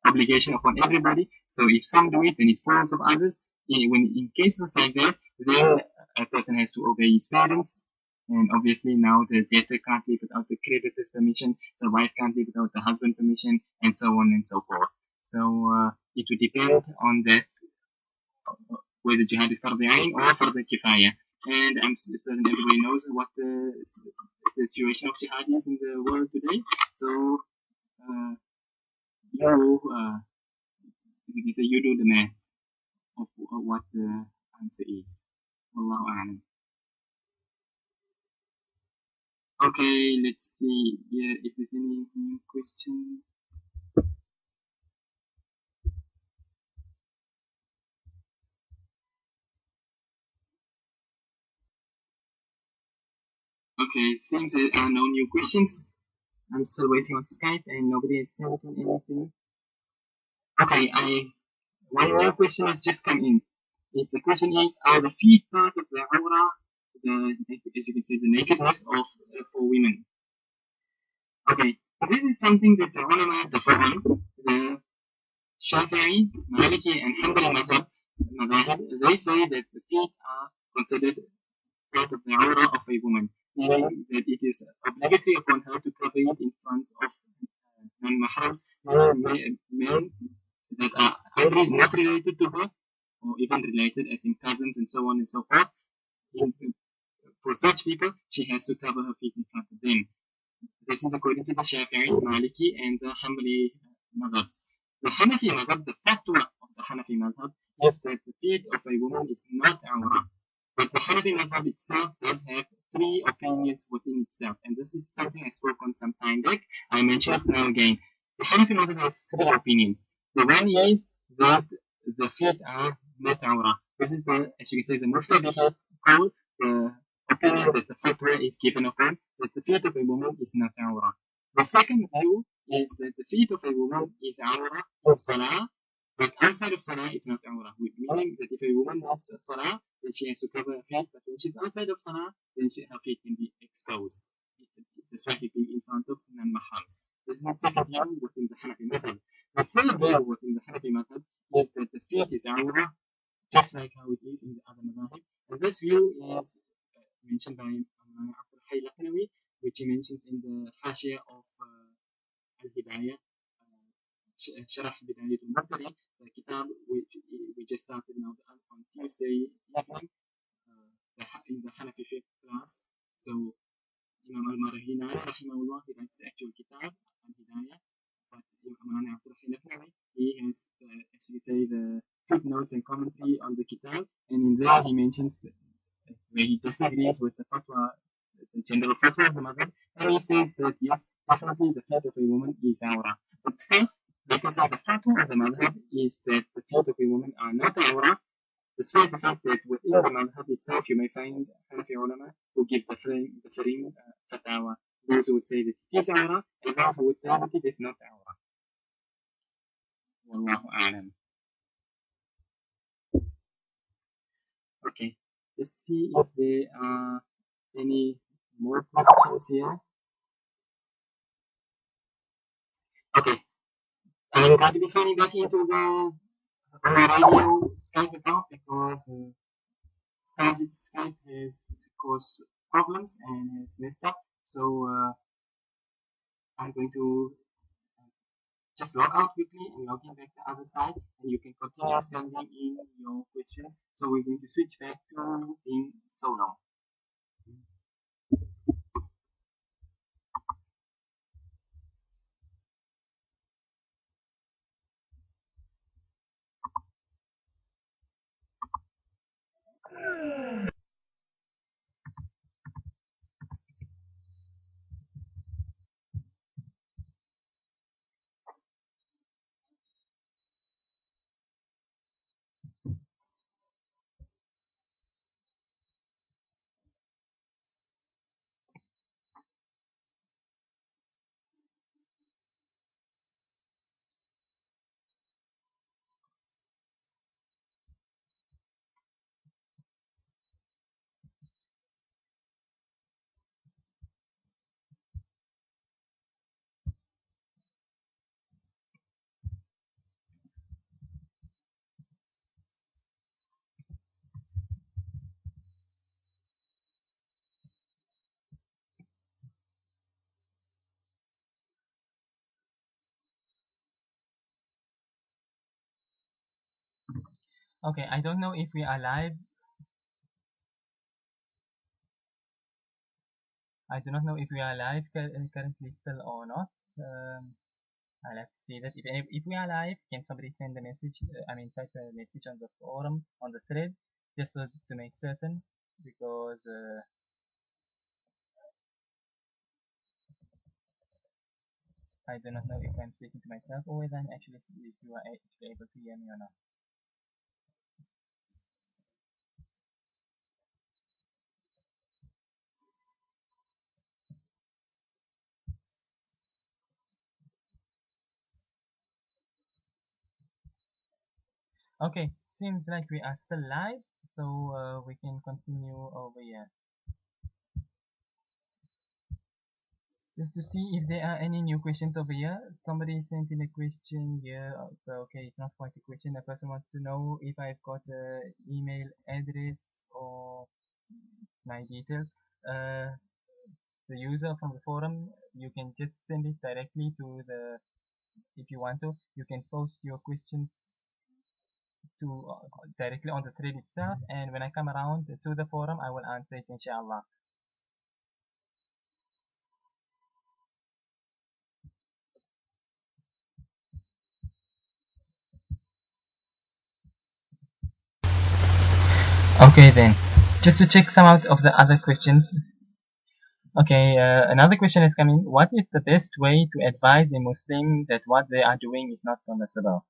obligation upon everybody. So if some do it, then it falls of others. When in cases like that, then a person has to obey his parents. And obviously now the debtor can't live without the creditor's permission, the wife can't live without the husband's permission, and so on and so forth. So it would depend on that, whether jihad is fard ayn or fard kifaya. And I'm certain everybody knows what the situation of jihad is in the world today. So you do the math of what the answer is. Wallahu a'lam. Okay, let's see here if there's any new question. Okay, it seems there are no new questions. I'm still waiting on Skype and nobody has sent in anything. Okay, one more question has just come in. The question is, are the feet part of the awrah, as you can see, the nakedness of for women? Okay, this is something that the ulama differ on. The Shafi'i, Maliki, and Hanbali madhab, they say that the teeth are considered part of the aura of a woman, meaning that it is obligatory upon her to cover it in front of non-mahrams, men that are not related to her, or even related, as in cousins and so on and so forth. For such people, she has to cover her feet in front of them. This is according to the Shafi'i, Maliki, and the Hanbali madhabs. The Hanafi madhab, the fatwa of the Hanafi madhab, is that the feet of a woman is not awrah. But the Hanafi madhab itself does have three opinions within itself, and this is something I spoke on some time back. I mentioned it now again. The Hanafi madhab has three opinions. The one is that the feet are not awrah. This is the, as you can say, the Muftabihi call, the opinion that the fatwa is given upon, that the feet of a woman is not awrah. The second view is that the feet of a woman is awrah in salah, but outside of salah it's not awrah. Meaning that if a woman wants a salah, then she has to cover her feet, but when she's outside of salah, then her feet can be exposed, despite it being in front of non-mahrams. This is the second view within the Hanafi method. The third view within the Hanafi method is that the feet is awrah, just like how it is in the other madhahib. And this view is mentioned by Abdul Hayy Lakhnawi, which he mentions in the Hashia of Al-Hidayah, Sharh Bidayat al-Mubtadi, the kitab which we just started now on Tuesday evening in the Hanafi fiqh class. So Imam al-Marahina, rahimahullah, he writes the actual kitab, Al-Hidayah, but Imam Abdul Hayy Lakhnawi, he has, as you say, the footnotes and commentary on the kitab, and in there he mentions where he disagrees with the fatwa, the general fatwa of the madhab, and he says that yes, definitely the feet of a woman is awrah. But still, because of the fatwa of the madhab is that the feet of a woman are not awrah, despite the fact that within the madhab itself you may find Hanafi ulama who give differing fatwa. Those who would say that it is awrah, and those who would say that it is not awrah. Wallahu a'lam. Okay, let's see if there are any more questions here. Okay, I'm going to be signing back into the radio Skype account because Sajid's Skype has caused problems and has messed up. So I'm going to just log out quickly and log in back the other side, and you can continue sending in your questions. So we're going to switch back to being solo. Okay, I don't know if we are live. I do not know if we are live currently still or not. I'll have to see that. If we are live, can somebody send a message? Type a message on the forum, on the thread, just so to make certain, because I do not know if I'm speaking to myself or whether I'm actually, if you are actually able to hear me or not. Okay, seems like we are still live, so we can continue over here. Just to see if there are any new questions over here. Somebody sent in a question here. Okay, it's not quite a question. The person wants to know if I've got the email address or my details. The user from the forum, you can just send it directly to the, if you want to, you can post your questions to directly on the thread itself, and when I come around to the forum, I will answer it, inshallah. Okay then, just to check some out of the other questions. Okay, another question is coming. What is the best way to advise a Muslim that what they are doing is not permissible?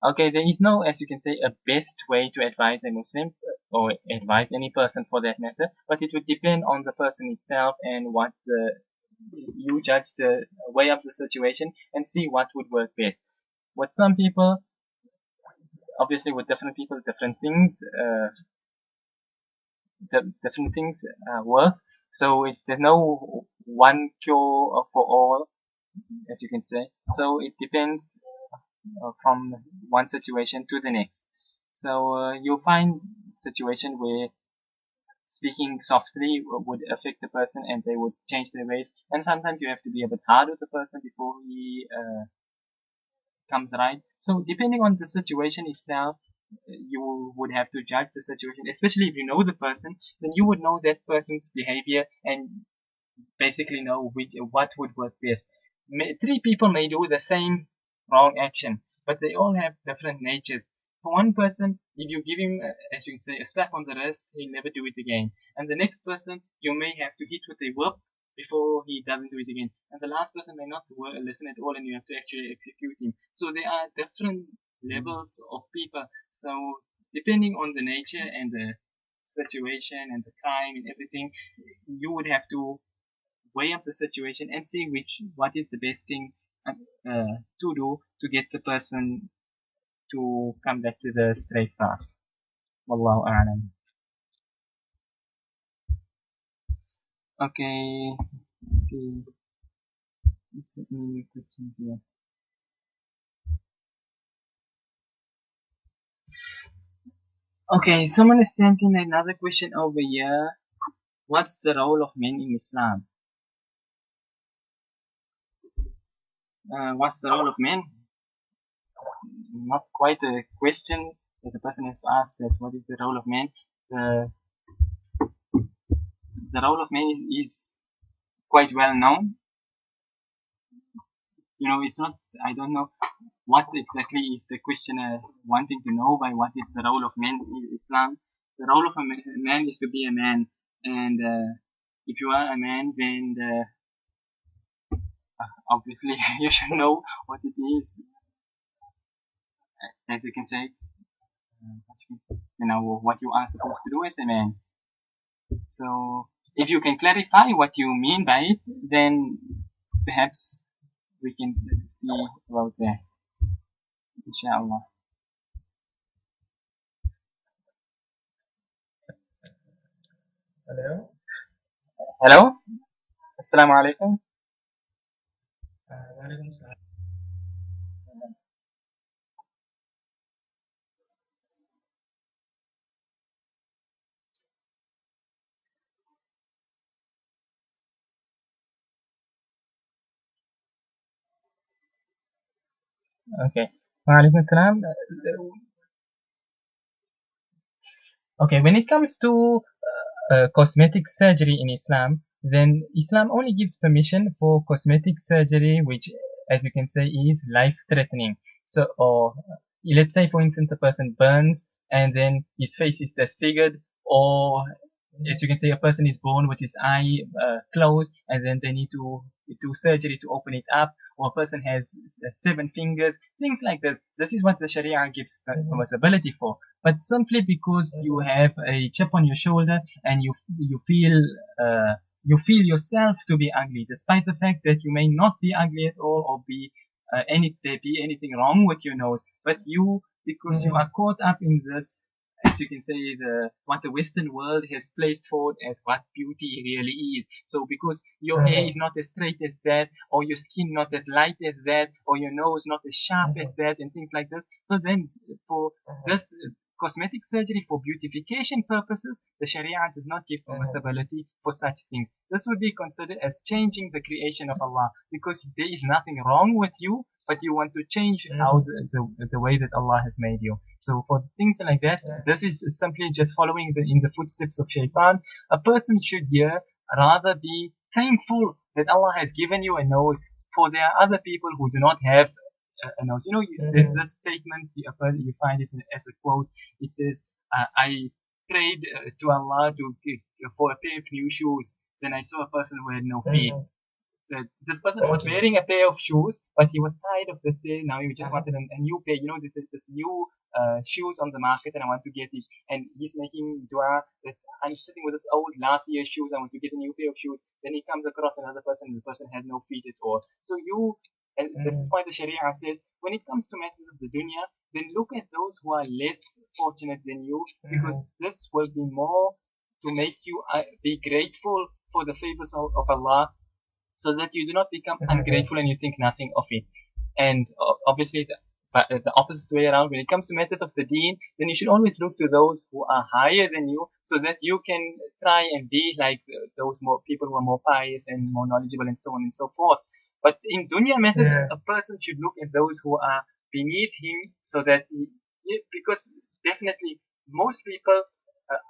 Okay, there is no, as you can say, a best way to advise a Muslim or advise any person for that matter, but it would depend on the person itself and what you judge the way of the situation and see what would work best. With some people, obviously with different people, different things, work. So there's no one cure for all, as you can say. So it depends from one situation to the next. So you'll find situation where speaking softly would affect the person and they would change their ways. And sometimes you have to be a bit hard with the person before he comes right. So depending on the situation itself, you would have to judge the situation, especially if you know the person, then you would know that person's behavior and basically know what would work best. Three people may do the same wrong action, but they all have different natures. For one person, if you give him, as you can say, a slap on the wrist, he'll never do it again. And the next person, you may have to hit with a whip before he doesn't do it again. And the last person may not listen at all, and you have to actually execute him. So there are different levels of people. So depending on the nature and the situation and the crime and everything, you would have to weigh up the situation and see what is the best thing to do to get the person to come back to the straight path. Wallahu a'lam. Okay, let's see. Let's see any questions here. Okay, someone has sent in another question over here. What's the role of men in Islam? What's the role of men? Not quite a question that the person has to ask, that what is the role of men. The role of men is quite well known. You know, it's not, I don't know what exactly is the questioner wanting to know by what is the role of men in Islam. The role of a man is to be a man, and if you are a man, then obviously you should know what it is. As you can say, what you are supposed to do as a man. So if you can clarify what you mean by it, then perhaps we can see about that, inshallah. Hello? Assalamu alaikum. Okay. Wa alaikum salam. Okay, when it comes to cosmetic surgery in Islam, then Islam only gives permission for cosmetic surgery, which, as you can say, is life-threatening. So, or let's say, for instance, a person burns and then his face is disfigured, or as you can say, a person is born with his eye closed and then they need to do surgery to open it up, or a person has 7 fingers, things like this. This is what the Sharia gives permissibility for. But simply because you have a chip on your shoulder and you feel yourself to be ugly, despite the fact that you may not be ugly at all, or there be anything wrong with your nose, but because you are caught up in this, as you can say, what the Western world has placed forward as what beauty really is. So because your hair is not as straight as that, or your skin not as light as that, or your nose not as sharp as that, and things like this. So then for this cosmetic surgery for beautification purposes, the Sharia does not give permissibility for such things. This would be considered as changing the creation of Allah, because there is nothing wrong with you, but you want to change how the way that Allah has made you. So for things like that, this is simply just following in the footsteps of shaitan. A person should rather be thankful that Allah has given you a nose, for there are other people who do not have a nose. There's this statement, you find it as a quote. It says, I prayed to Allah for a pair of new shoes. Then I saw a person who had no feet. This person was wearing a pair of shoes, but he was tired of this pair. Now he just wanted a new pair. This new shoes on the market, and I want to get it. And he's making dua that I'm sitting with this old last year's shoes. I want to get a new pair of shoes. Then he comes across another person, and the person had no feet at all. So and this is why the Sharia says, when it comes to matters of the dunya, then look at those who are less fortunate than you, because this will be more to make you be grateful for the favors of Allah, so that you do not become ungrateful and you think nothing of it. And obviously the opposite way around, when it comes to method of the deen, then you should always look to those who are higher than you, so that you can try and be like those more people who are more pious and more knowledgeable and so on and so forth. But in dunya matters, a person should look at those who are beneath him, so that because definitely most people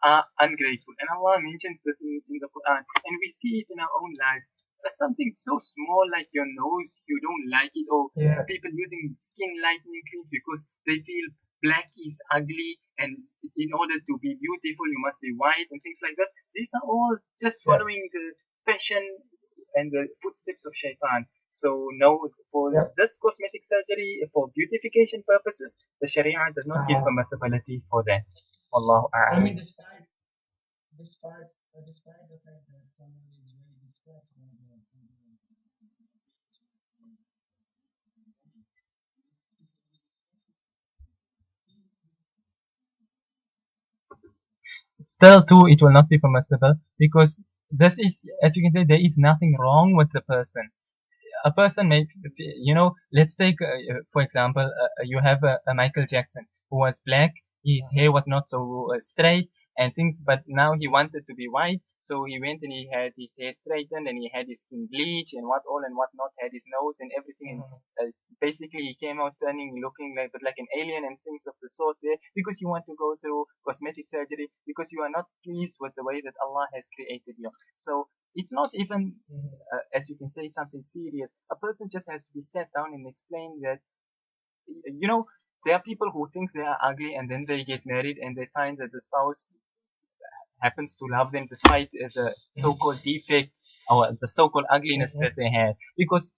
are ungrateful, and Allah mentioned this in the Quran, and we see it in our own lives. Something so small like your nose, you don't like it, or people using skin lightening creams because they feel black is ugly, and in order to be beautiful you must be white, and things like this. These are all just following the fashion and the footsteps of shaitan. So no, for this cosmetic surgery, for beautification purposes, the Sharia does not give permissibility for that. Allahu A'lam. I mean, despite the fact that someone is very distracted Still too, it will not be permissible, because this is, as you can say, there is nothing wrong with the person. A person may, let's take, for example, you have a Michael Jackson who was black, his hair was not so straight and things, but now he wanted to be white, so he went and he had his hair straightened and he had his skin bleached and what all and what not, had his nose and everything, and basically he came out looking like an alien and things of the sort there, because you want to go through cosmetic surgery, because you are not pleased with the way that Allah has created you. So it's not even, as you can say, something serious. A person just has to be sat down and explain that, there are people who think they are ugly, and then they get married and they find that the spouse happens to love them despite the so-called defect or the so-called ugliness that they have. Because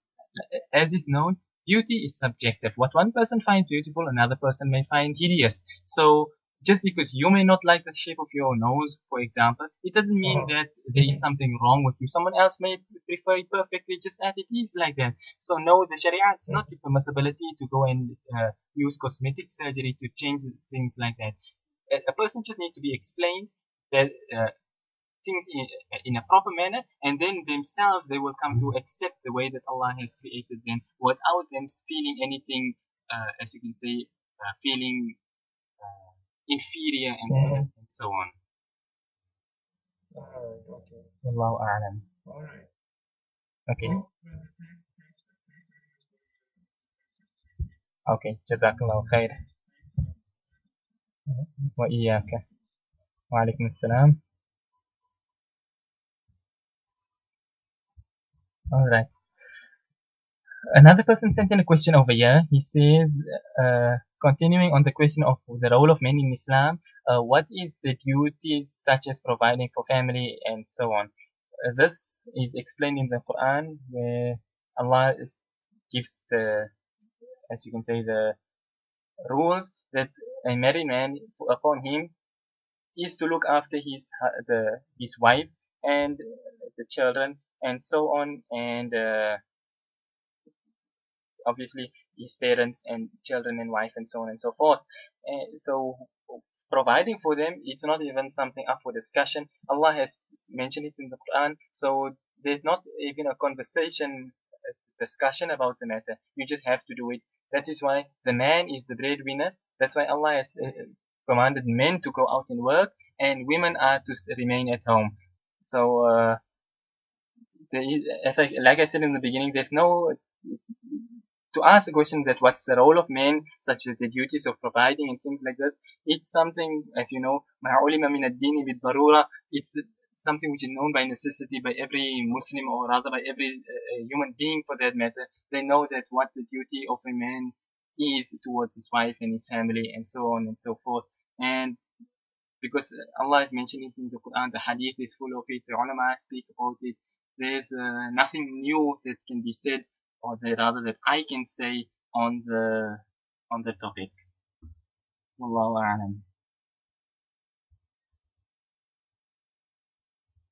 as is known, beauty is subjective. What one person finds beautiful, another person may find hideous. So just because you may not like the shape of your nose, for example, it doesn't mean that there is something wrong with you. Someone else may prefer it perfectly just as it is like that. So no, the Sharia does not give permissibility to go and use cosmetic surgery to change things like that. A person just need to be explained that things in a proper manner, and then themselves they will come to accept the way that Allah has created them without them feeling anything, as you can say, feeling inferior and so on. okay. Allahu A'lam. All right. Okay. Okay. Jazakallahu khair. Wa iyyaka. Wa alaikum assalam. All right. Another person sent in a question over here. He says, continuing on the question of the role of men in Islam, what is the duties such as providing for family and so on? This is explained in the Quran, where Allah gives as you can say, the rules that a married man, upon him, is to look after his wife and the children and so on, and obviously his parents and children and wife and so on and so forth. And so providing for them, it's not even something up for discussion. Allah has mentioned it in the Quran, so there's not even a conversation, discussion about the matter. You just have to do it. That is why the man is the breadwinner. That's why Allah has commanded men to go out and work, and women are to remain at home. So like I said in the beginning, there's no to ask a question that what's the role of men, such as the duties of providing and things like this, it's something, as you know, ما علم من الدين بالضرورة. It's something which is known by necessity by every Muslim, or rather by every human being for that matter. They know that what the duty of a man is towards his wife and his family and so on and so forth. And because Allah is mentioning in the Quran, the Hadith is full of it, the ulama speak about it. There's nothing new that can be said, or rather that I can say on the topic. Wallahu a'lam.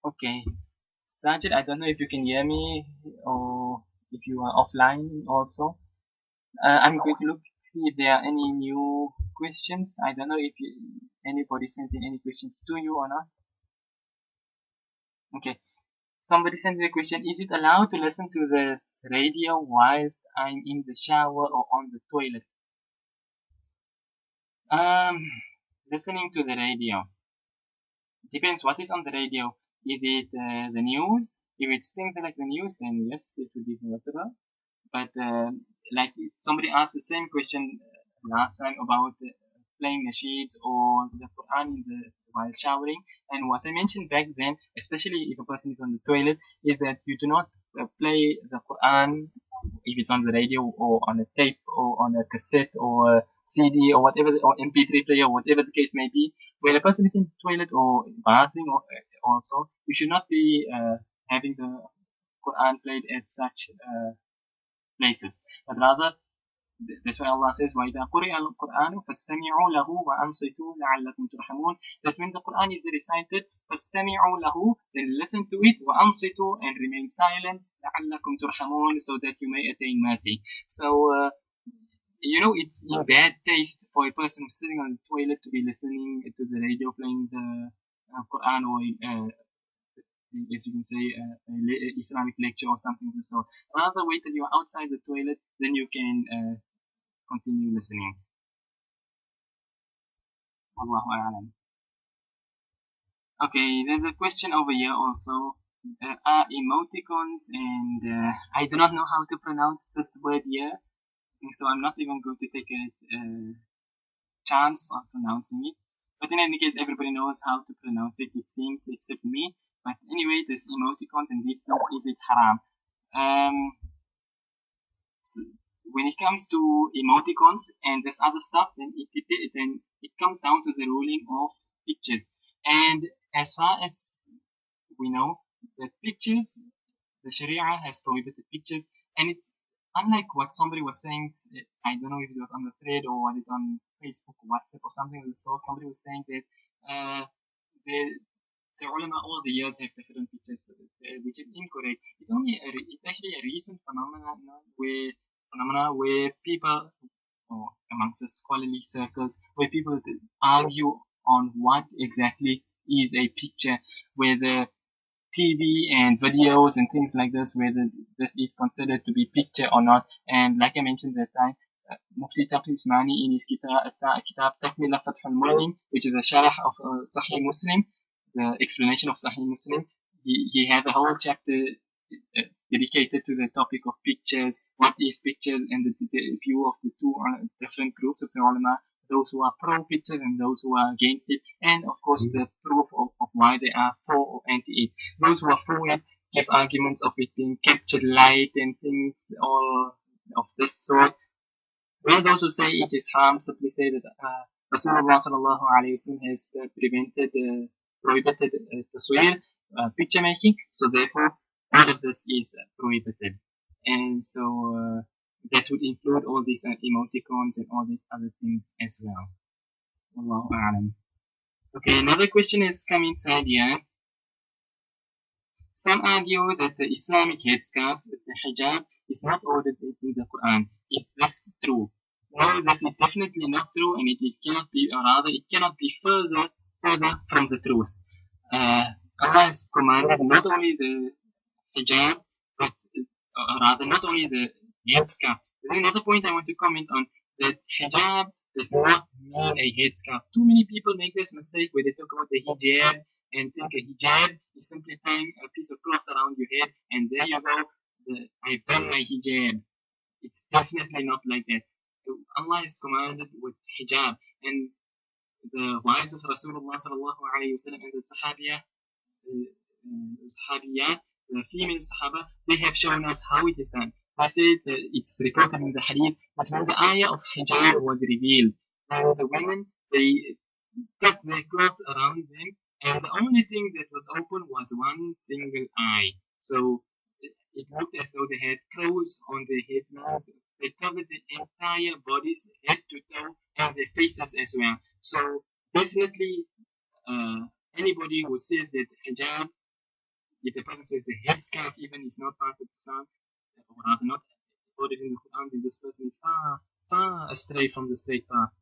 Okay, Sajid, I don't know if you can hear me or if you are offline also. I'm going to see if there are any new questions. I don't know if anybody sent in any questions to you or not. Okay, somebody sent in a question: is it allowed to listen to this radio whilst I'm in the shower or on the toilet? Listening to the radio depends what is on the radio. Is it the news? If it's things like the news, then yes, it will be permissible. But like somebody asked the same question last time about playing nasheeds or the Quran while showering, and what I mentioned back then, especially if a person is on the toilet, is that you do not play the Quran if it's on the radio or on a tape or on a cassette or a CD or whatever, or MP3 player, whatever the case may be. When a person is in the toilet or bathing, or also, you should not be having the Quran played at such places, but rather that's why Allah says وَإِذَا قُرِئَ الْقُرْآنُ فَاسْتَمِعُوا لَهُ وَأَنصِتُوا لَعَلَّكُمْ تُرْحَمُونَ. That when the Quran is recited, فَاسْتَمِعُوا لَهُ, then listen to it, وَأَنصِتُوا, and remain silent, لَعَلَّكُمْ تُرْحَمُونَ, so that you may attain mercy. So you know, it's in bad taste for a person who's sitting on the toilet to be listening to the radio playing the Quran, or as you can say, Islamic lecture or something of the sort. Rather wait till you're outside the toilet, then you can continue listening. Allahu a'lam. Okay, there's a question over here also. There are emoticons, and I do not know how to pronounce this word here, so I'm not even going to take a chance of pronouncing it. But in any case, everybody knows how to pronounce it, it seems, except me. But anyway, this emoticons and these things, is it haram? So when it comes to emoticons and this other stuff, then it comes down to the ruling of pictures. And as far as we know, the pictures, the Sharia has prohibited pictures, and it's unlike what somebody was saying. I don't know if it was on the thread or was it on Facebook or WhatsApp or something of the sort. Somebody was saying that the ulama all the years have different pictures, which is incorrect. It's actually a recent phenomenon where people, or amongst the scholarly circles, where people argue on what exactly is a picture, whether TV and videos and things like this, whether this is considered to be picture or not. And like I mentioned that time, Mufti Taqi Usmani in his kitab Takmila Fath al-Mu'lim, which is a sharh of Sahih Muslim, the explanation of Sahih Muslim, he had a whole chapter dedicated to the topic of pictures, what is pictures, and the view of the two different groups of the ulama, those who are pro pictures and those who are against it, and of course the proof of why they are for or anti it. Those who are for it give arguments of it being captured light and things all of this sort. While those who say it is harm simply say that Rasulullah sallallahu alayhi wasallam has prohibited taswir, picture making, so therefore all of this is prohibited. And so that would include all these emoticons and all these other things as well. Allahu a'lam. Okay, another question has come inside here. Some argue that the Islamic headscarf, the hijab, is not ordered in the Quran. Is this true? No, that is definitely not true, and it cannot be, or rather, it cannot be further from the truth. Allah has commanded not only the hijab, but rather not only the headscarf. There's another point I want to comment on, that hijab does not mean a headscarf. Too many people make this mistake where they talk about the hijab and think a hijab is simply tying a piece of cloth around your head and there you go, I've done my hijab. it's definitely not like that. Allah is commanded with hijab, and the wives of Rasulullah sallallahu alayhi wasallam and the Sahabiyat, the female Sahaba, they have shown us how it is done. They said that it's reported in the hadith that when the ayah of hijab was revealed, and the women, they cut their cloth around them, and the only thing that was open was one single eye. So it looked as though they had clothes on their heads now. They covered the entire bodies, head to toe, and their faces as well. So definitely, anybody who says that hijab, if the person says the headscarf even is not part of Islam, or rather not recorded in the Quran, then this person is far astray from the straight path.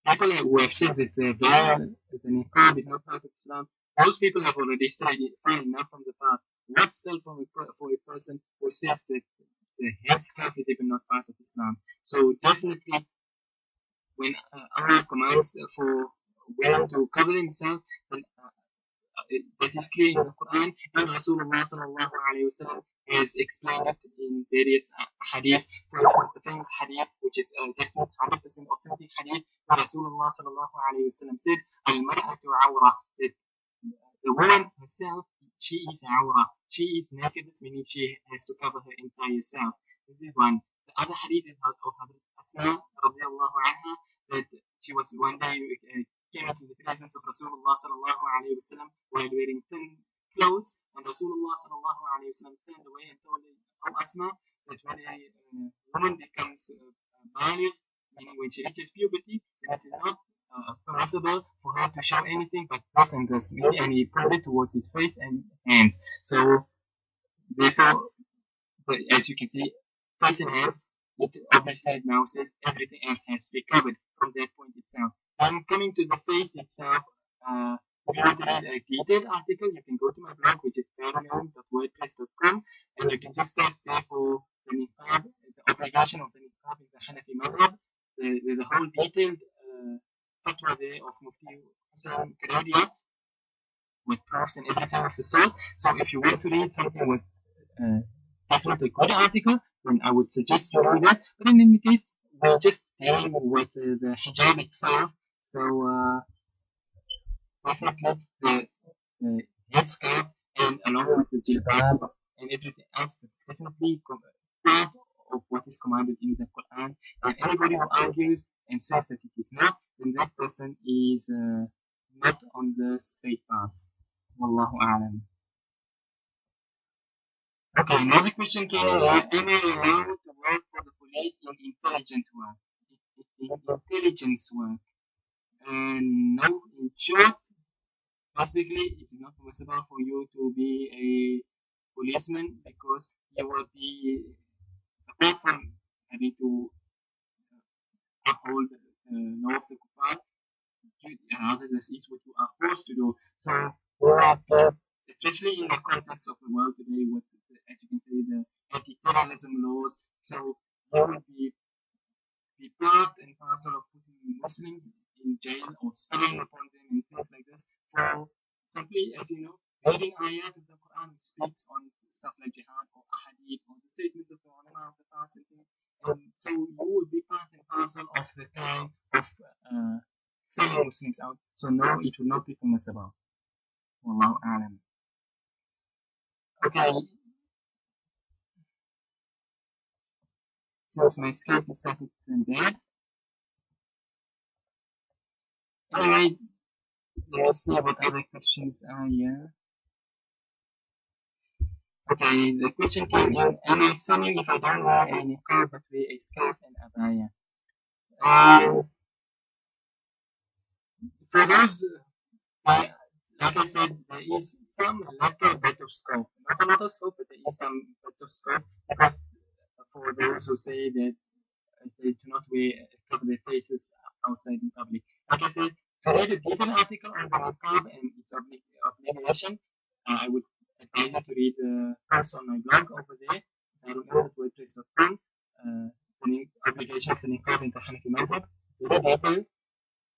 People who have said that the veil, that the niqab is not part of Islam, those people have already strayed far enough from the path. What's still for a person who says that the headscarf is even not part of Islam? So definitely, when Allah commands for women to cover themselves, then that is clear in the Quran, and Rasulullah sallallahu alayhi wasallam has explained it in various hadith. For instance, the famous hadith, which is a definite 100% authentic hadith, where Rasulullah sallallahu alayhi wasallam said, "Al-mar'atu awra," that the woman herself, she is awra, she is naked, meaning she has to cover her entire self. This is one. The other hadith is of Hazrat Asma radiallahu anha, that she was one day came into the presence of Rasulullah sallallahu alayhi wasallam while wearing thin clothes, and Rasulullah sallallahu alayhi wasallam turned away and told Asma that when a woman becomes baligh, meaning when she reaches puberty, then it is not permissible for her to show anything but this and this, and he pointed towards his face and hands. So therefore, as you can see, face and hands, it obviously now says everything else has to be covered from that point itself. And coming to the face itself, if you want to read a detailed article, you can go to my blog, which is darulilm.wordpress.com, and you can just search there for the niqab, the obligation of the niqab in the Hanafi madhab, the whole detailed fatwa there of Mufti Hussain Karadia with proofs and everything of the sort. So if you want to read something with definitely good article, then I would suggest you do that. But in any case, we're just dealing with the hijab itself. So definitely the headscarf, and along with the jilbab and everything else, that's definitely part of what is commanded in the Quran. And anybody who argues and says that it is not, then that person is not on the straight path. Wallahu a'lam. Okay, another question came in. Am I allowed to work for the police in intelligence work? No, in short, basically, it is not possible for you to be a policeman, because you will be, apart from having to uphold the law of the Quran, rather this is what you are forced to do. So, especially in the context of the world today, with as you can say, the anti-terrorism laws, so you will be part and parcel of putting Muslims in jail or spying upon them and things like this. So simply, as you know, reading ayat of the Quran which speaks on stuff like jihad or ahadith or the statements of the ulama of the past and things. And so you will be part and parcel of the time of selling Muslims out. So no, it will not be permissible. Wallahu a'lam. Okay. Since my Skype is started to turn bad. Anyway, let's see what other questions are here. Okay, the question came in, am I sinning if I don't wear a niqab but wear a scarf and abaya? For those, like I said, there is some little bit of scope. Not a lot of scope, but there is some bit of scope, because for those who say that they do not cover their faces outside in public. Like I said, to read a detailed article on the niqab and its obligation, I would advise you to read the post on my blog over there, darulilm.wordpress.com, the obligation of the niqab in the Hanafi madhab, very detailed.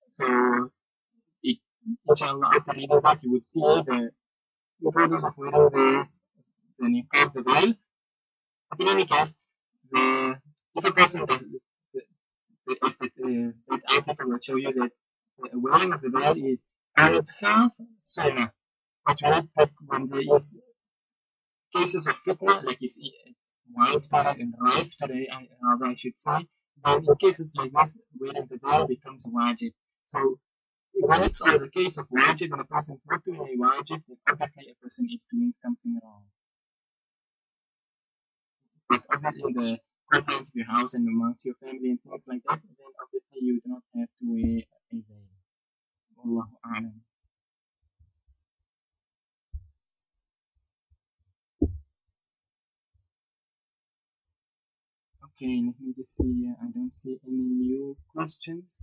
So, inshallah, after reading that, you would see the importance of wearing the niqab, the veil. But in any case, the if a person does the article will show you that the wearing of the veil is in itself sunnah. But when there is cases of fitna, like is widespread and rife today, I should say, then in cases like this, wearing the veil becomes wajib. So when it's on the case of wajib and a person is not doing a wajib, then obviously a person is doing something wrong. But obviously in the confines of your house and amongst your family and things like that, then obviously you do not have to wear a veil. Wallahu a'lam. Okay, let me just see. I don't see any new questions.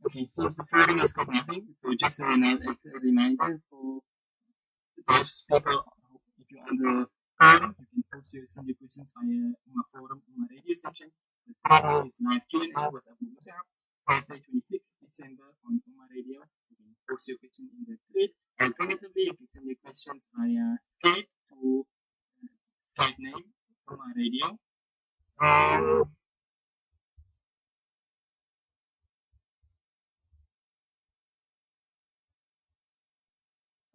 Okay, seems the forum has got nothing. So just a reminder for those people, if you're on the forum, you can post send your questions via Ummah forum, Ummah radio section. The forum is live Q&A with Abu Mus'ab, Thursday 26th December on Ummah radio. You can post your question in the thread. Alternatively, you can send your questions via Skype to Skype name Ummah radio.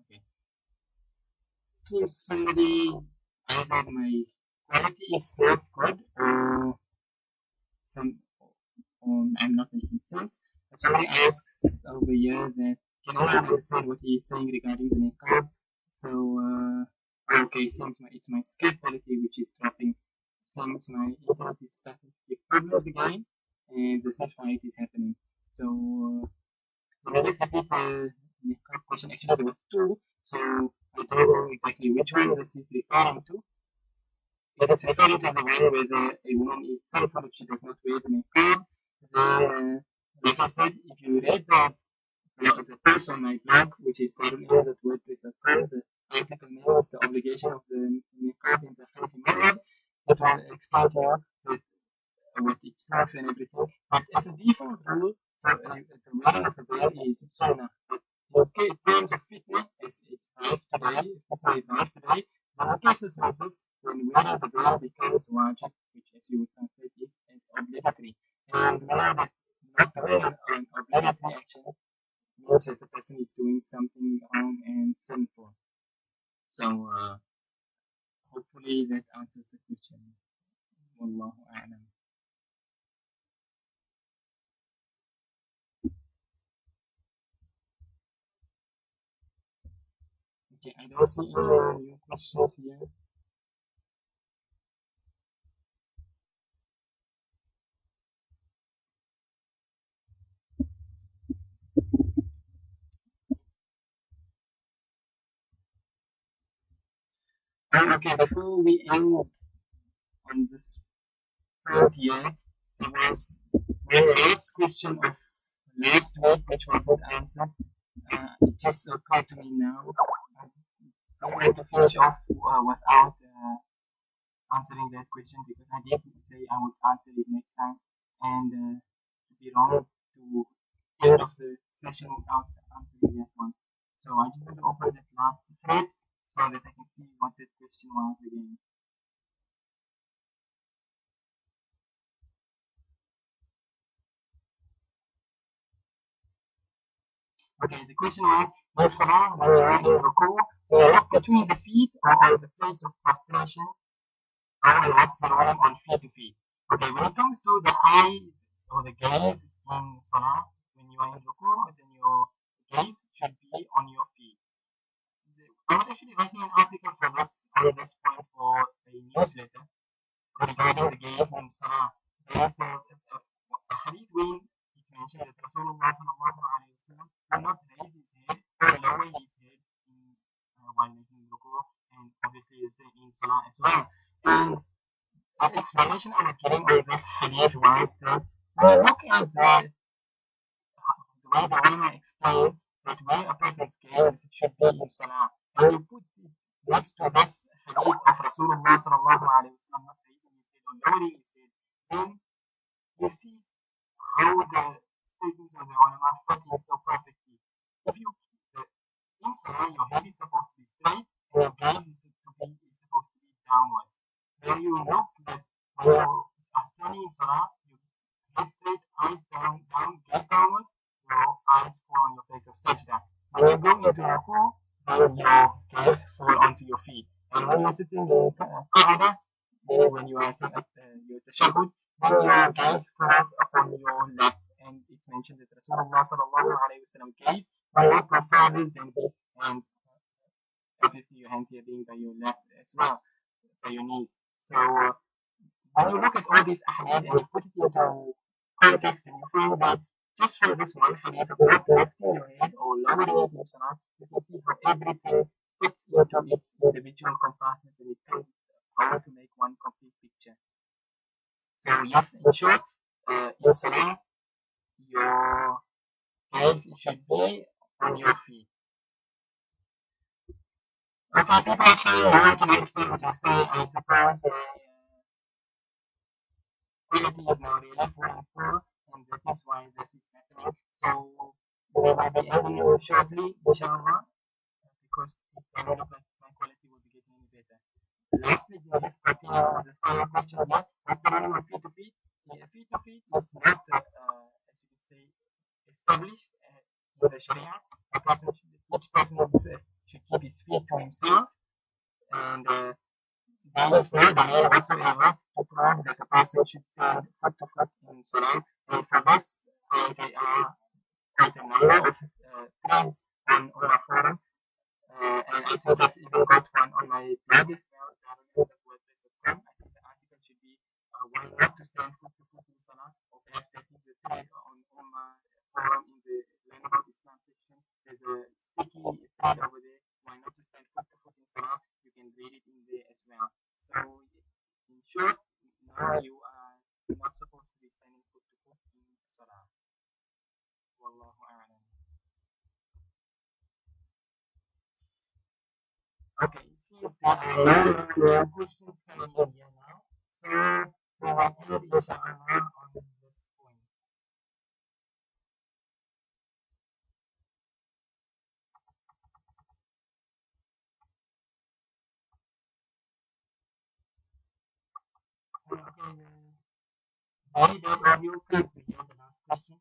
Okay. Seems somebody either my quality is not good or I'm not making sense. But somebody asks over here that can I understand what he is saying regarding the niqab? So okay, seems it's my Skype quality which is dropping. Seems my internet is starting to give problems again, and this is why it is happening. So let me repeat the niqab question. Actually, there were two, so I don't know exactly which one this is referring to. If it's referring to the one where a woman is sinful if she does not wear the niqab, then, like I said, if you read the post on my blog, which is wordpress.com, the article name is the obligation of the niqab in the Hanafi madhab. It will explain to you what it means and everything. But as a default rule, so the wearing of the veil is sunnah. But in terms of fitna, as it's rife today, fitna is rife today, there are cases like this when wearing the veil becomes wajib, which as you would translate is obligatory. And meaning that not doing an obligatory action means that the person is doing something wrong and sinful. So hopefully that answers the question. Wallahu a'lam. Okay, I don't see any new questions here. Okay, before we end on this point here, there was one last question of last week which wasn't answered. It just occurred to me now. I'm going to finish off without answering that question because I did say I would answer it next time, and it would be wrong to end of the session without answering that one. So I just want to open that last thread so that I can see what that question was again. Okay, the question was, when Salah, when you're in Ruku, do you look between the feet or on the place of prostration, or what's the ruling on feet to feet? Okay, when it comes to the eye or the gaze in Salah, when you are in Ruku, then your gaze should be on your feet. I was actually writing an article for this on this point for a newsletter regarding the gaze in Salah. There's a hadith where it's mentioned that Rasulullah sallallahu alayhi wa sallam will not raise his head or lower his head in, while making ruku, and obviously the same in Salah as well. And the explanation I was giving on this hadith was that when you look at the way the ulama explained that where a person's gaze should be in Salah, and you put it next to this hadith of Rasulullah sallallahu alayhi wa sallam not raising you're lowering his head, then you see how the statements of the ulama fit in so perfectly. If you in Salah, your head is supposed to be straight and your gaze is supposed to be downwards. When you look that when you are standing in Salah, you head straight, eyes down, gaze downwards, your eyes fall on your face of sajda. When you go into ruku, then your gaze fall onto your feet. And when you're sitting in Qa'ada, when you are sitting at your tashahhud, then your gaze falls upon your lap. And it's mentioned that Rasulullah sallallahu alayhi wa sallam gaze will not go further than his hands. Obviously, your hands here being by your lap as well, by your knees. So, when you look at all these ahadith and you put it into context and you find that just for this one hadith of not lifting your head or lowering it in salah, you can see how everything fits into its individual compartments and it comes how to make one complete picture. So, yes, in short, in salah, your gaze should be on your feet. Okay, people say, how can I explain what you say? I suppose my quality is now really 4 and that is why this is happening. So, we will be ending shortly, inshallah, because it doesn't look like my quality will be getting any better. Lastly, just continue with the final question here. What's the meaning of feet to feet? Feet to feet is not, as you can say, established in the Sharia. Each person should keep his feet to himself, and there is no dalil whatsoever to prove that a person should stand foot to foot in Salah. And for this, there are quite a number of threads on Ummah forum, and I think I've even got one on my blog as well, www.wordpress.com. I think the article should be why not to stand foot to foot in Salah, or perhaps that is the thread on Ummah forum in the Learn About Islam section. There's a sticky thread over there, why not to stand foot to foot in Salah. You can read it in there as well. So, in short, now you are not supposed to be standing foot to foot in Salah. Wallahu a'lam. Okay, it seems there are no more questions coming in here now. So, we will end inshallah on this point. Okay, very bad audio, can't we hear the last question?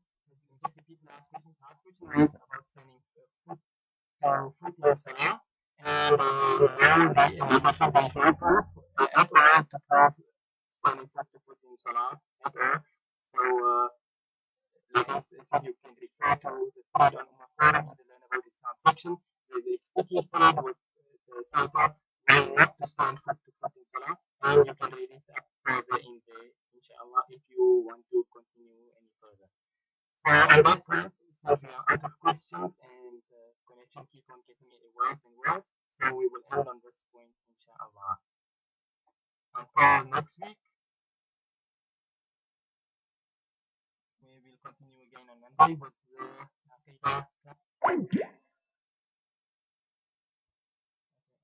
Just repeat the last question. Last question was about standing foot in Salah. And now the person there is no proof at all to prove standing foot to foot in Salah at all. So, like I said, you can refer to the thread on Ummah forum in the Learn About Islam section. There's a sticky thread with the title why not to stand foot to foot in Salah, and you can read it up further in there, inshallah, if you want to continue any further. So, at that point, since we are out of questions and the connection keep on getting worse and worse, so we will end on this point, inshallah. Until next week, we will continue again on Monday with the Aqidah. Okay,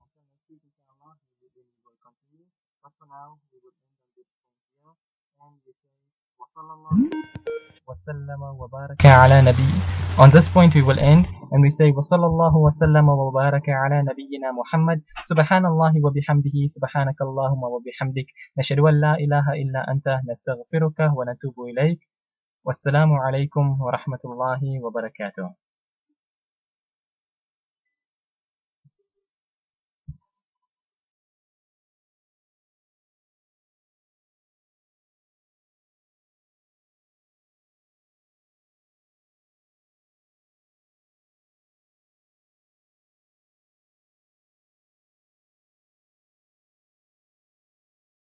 until next week, inshallah, we will continue. But for now, we will end on this point here, and we say, وَسَلَّمَ وَبَارَكَ عَلَى نَبِيِّ. On this point we will end and we say وَصَلَّى اللَّهُ وَسَلَّمَ وَبَارَكَ عَلَى نَبِيِّنَا مُحَمَّدٍ سُبْحَانَ اللَّهِ وَبِحَمْدِهِ سُبْحَانَكَ اللَّهُمَّ وَبِحَمْدِكَ نَشْهَدُ أَن لَّا إِلَهَ إِلَّا أَنْتَ نَسْتَغْفِرُكَ وَنَتُوبُ إِلَيْكَ وَالسَّلَامُ عَلَيْكُمْ وَرَحْمَةُ اللَّهِ وَبَرَكَاتُهُ.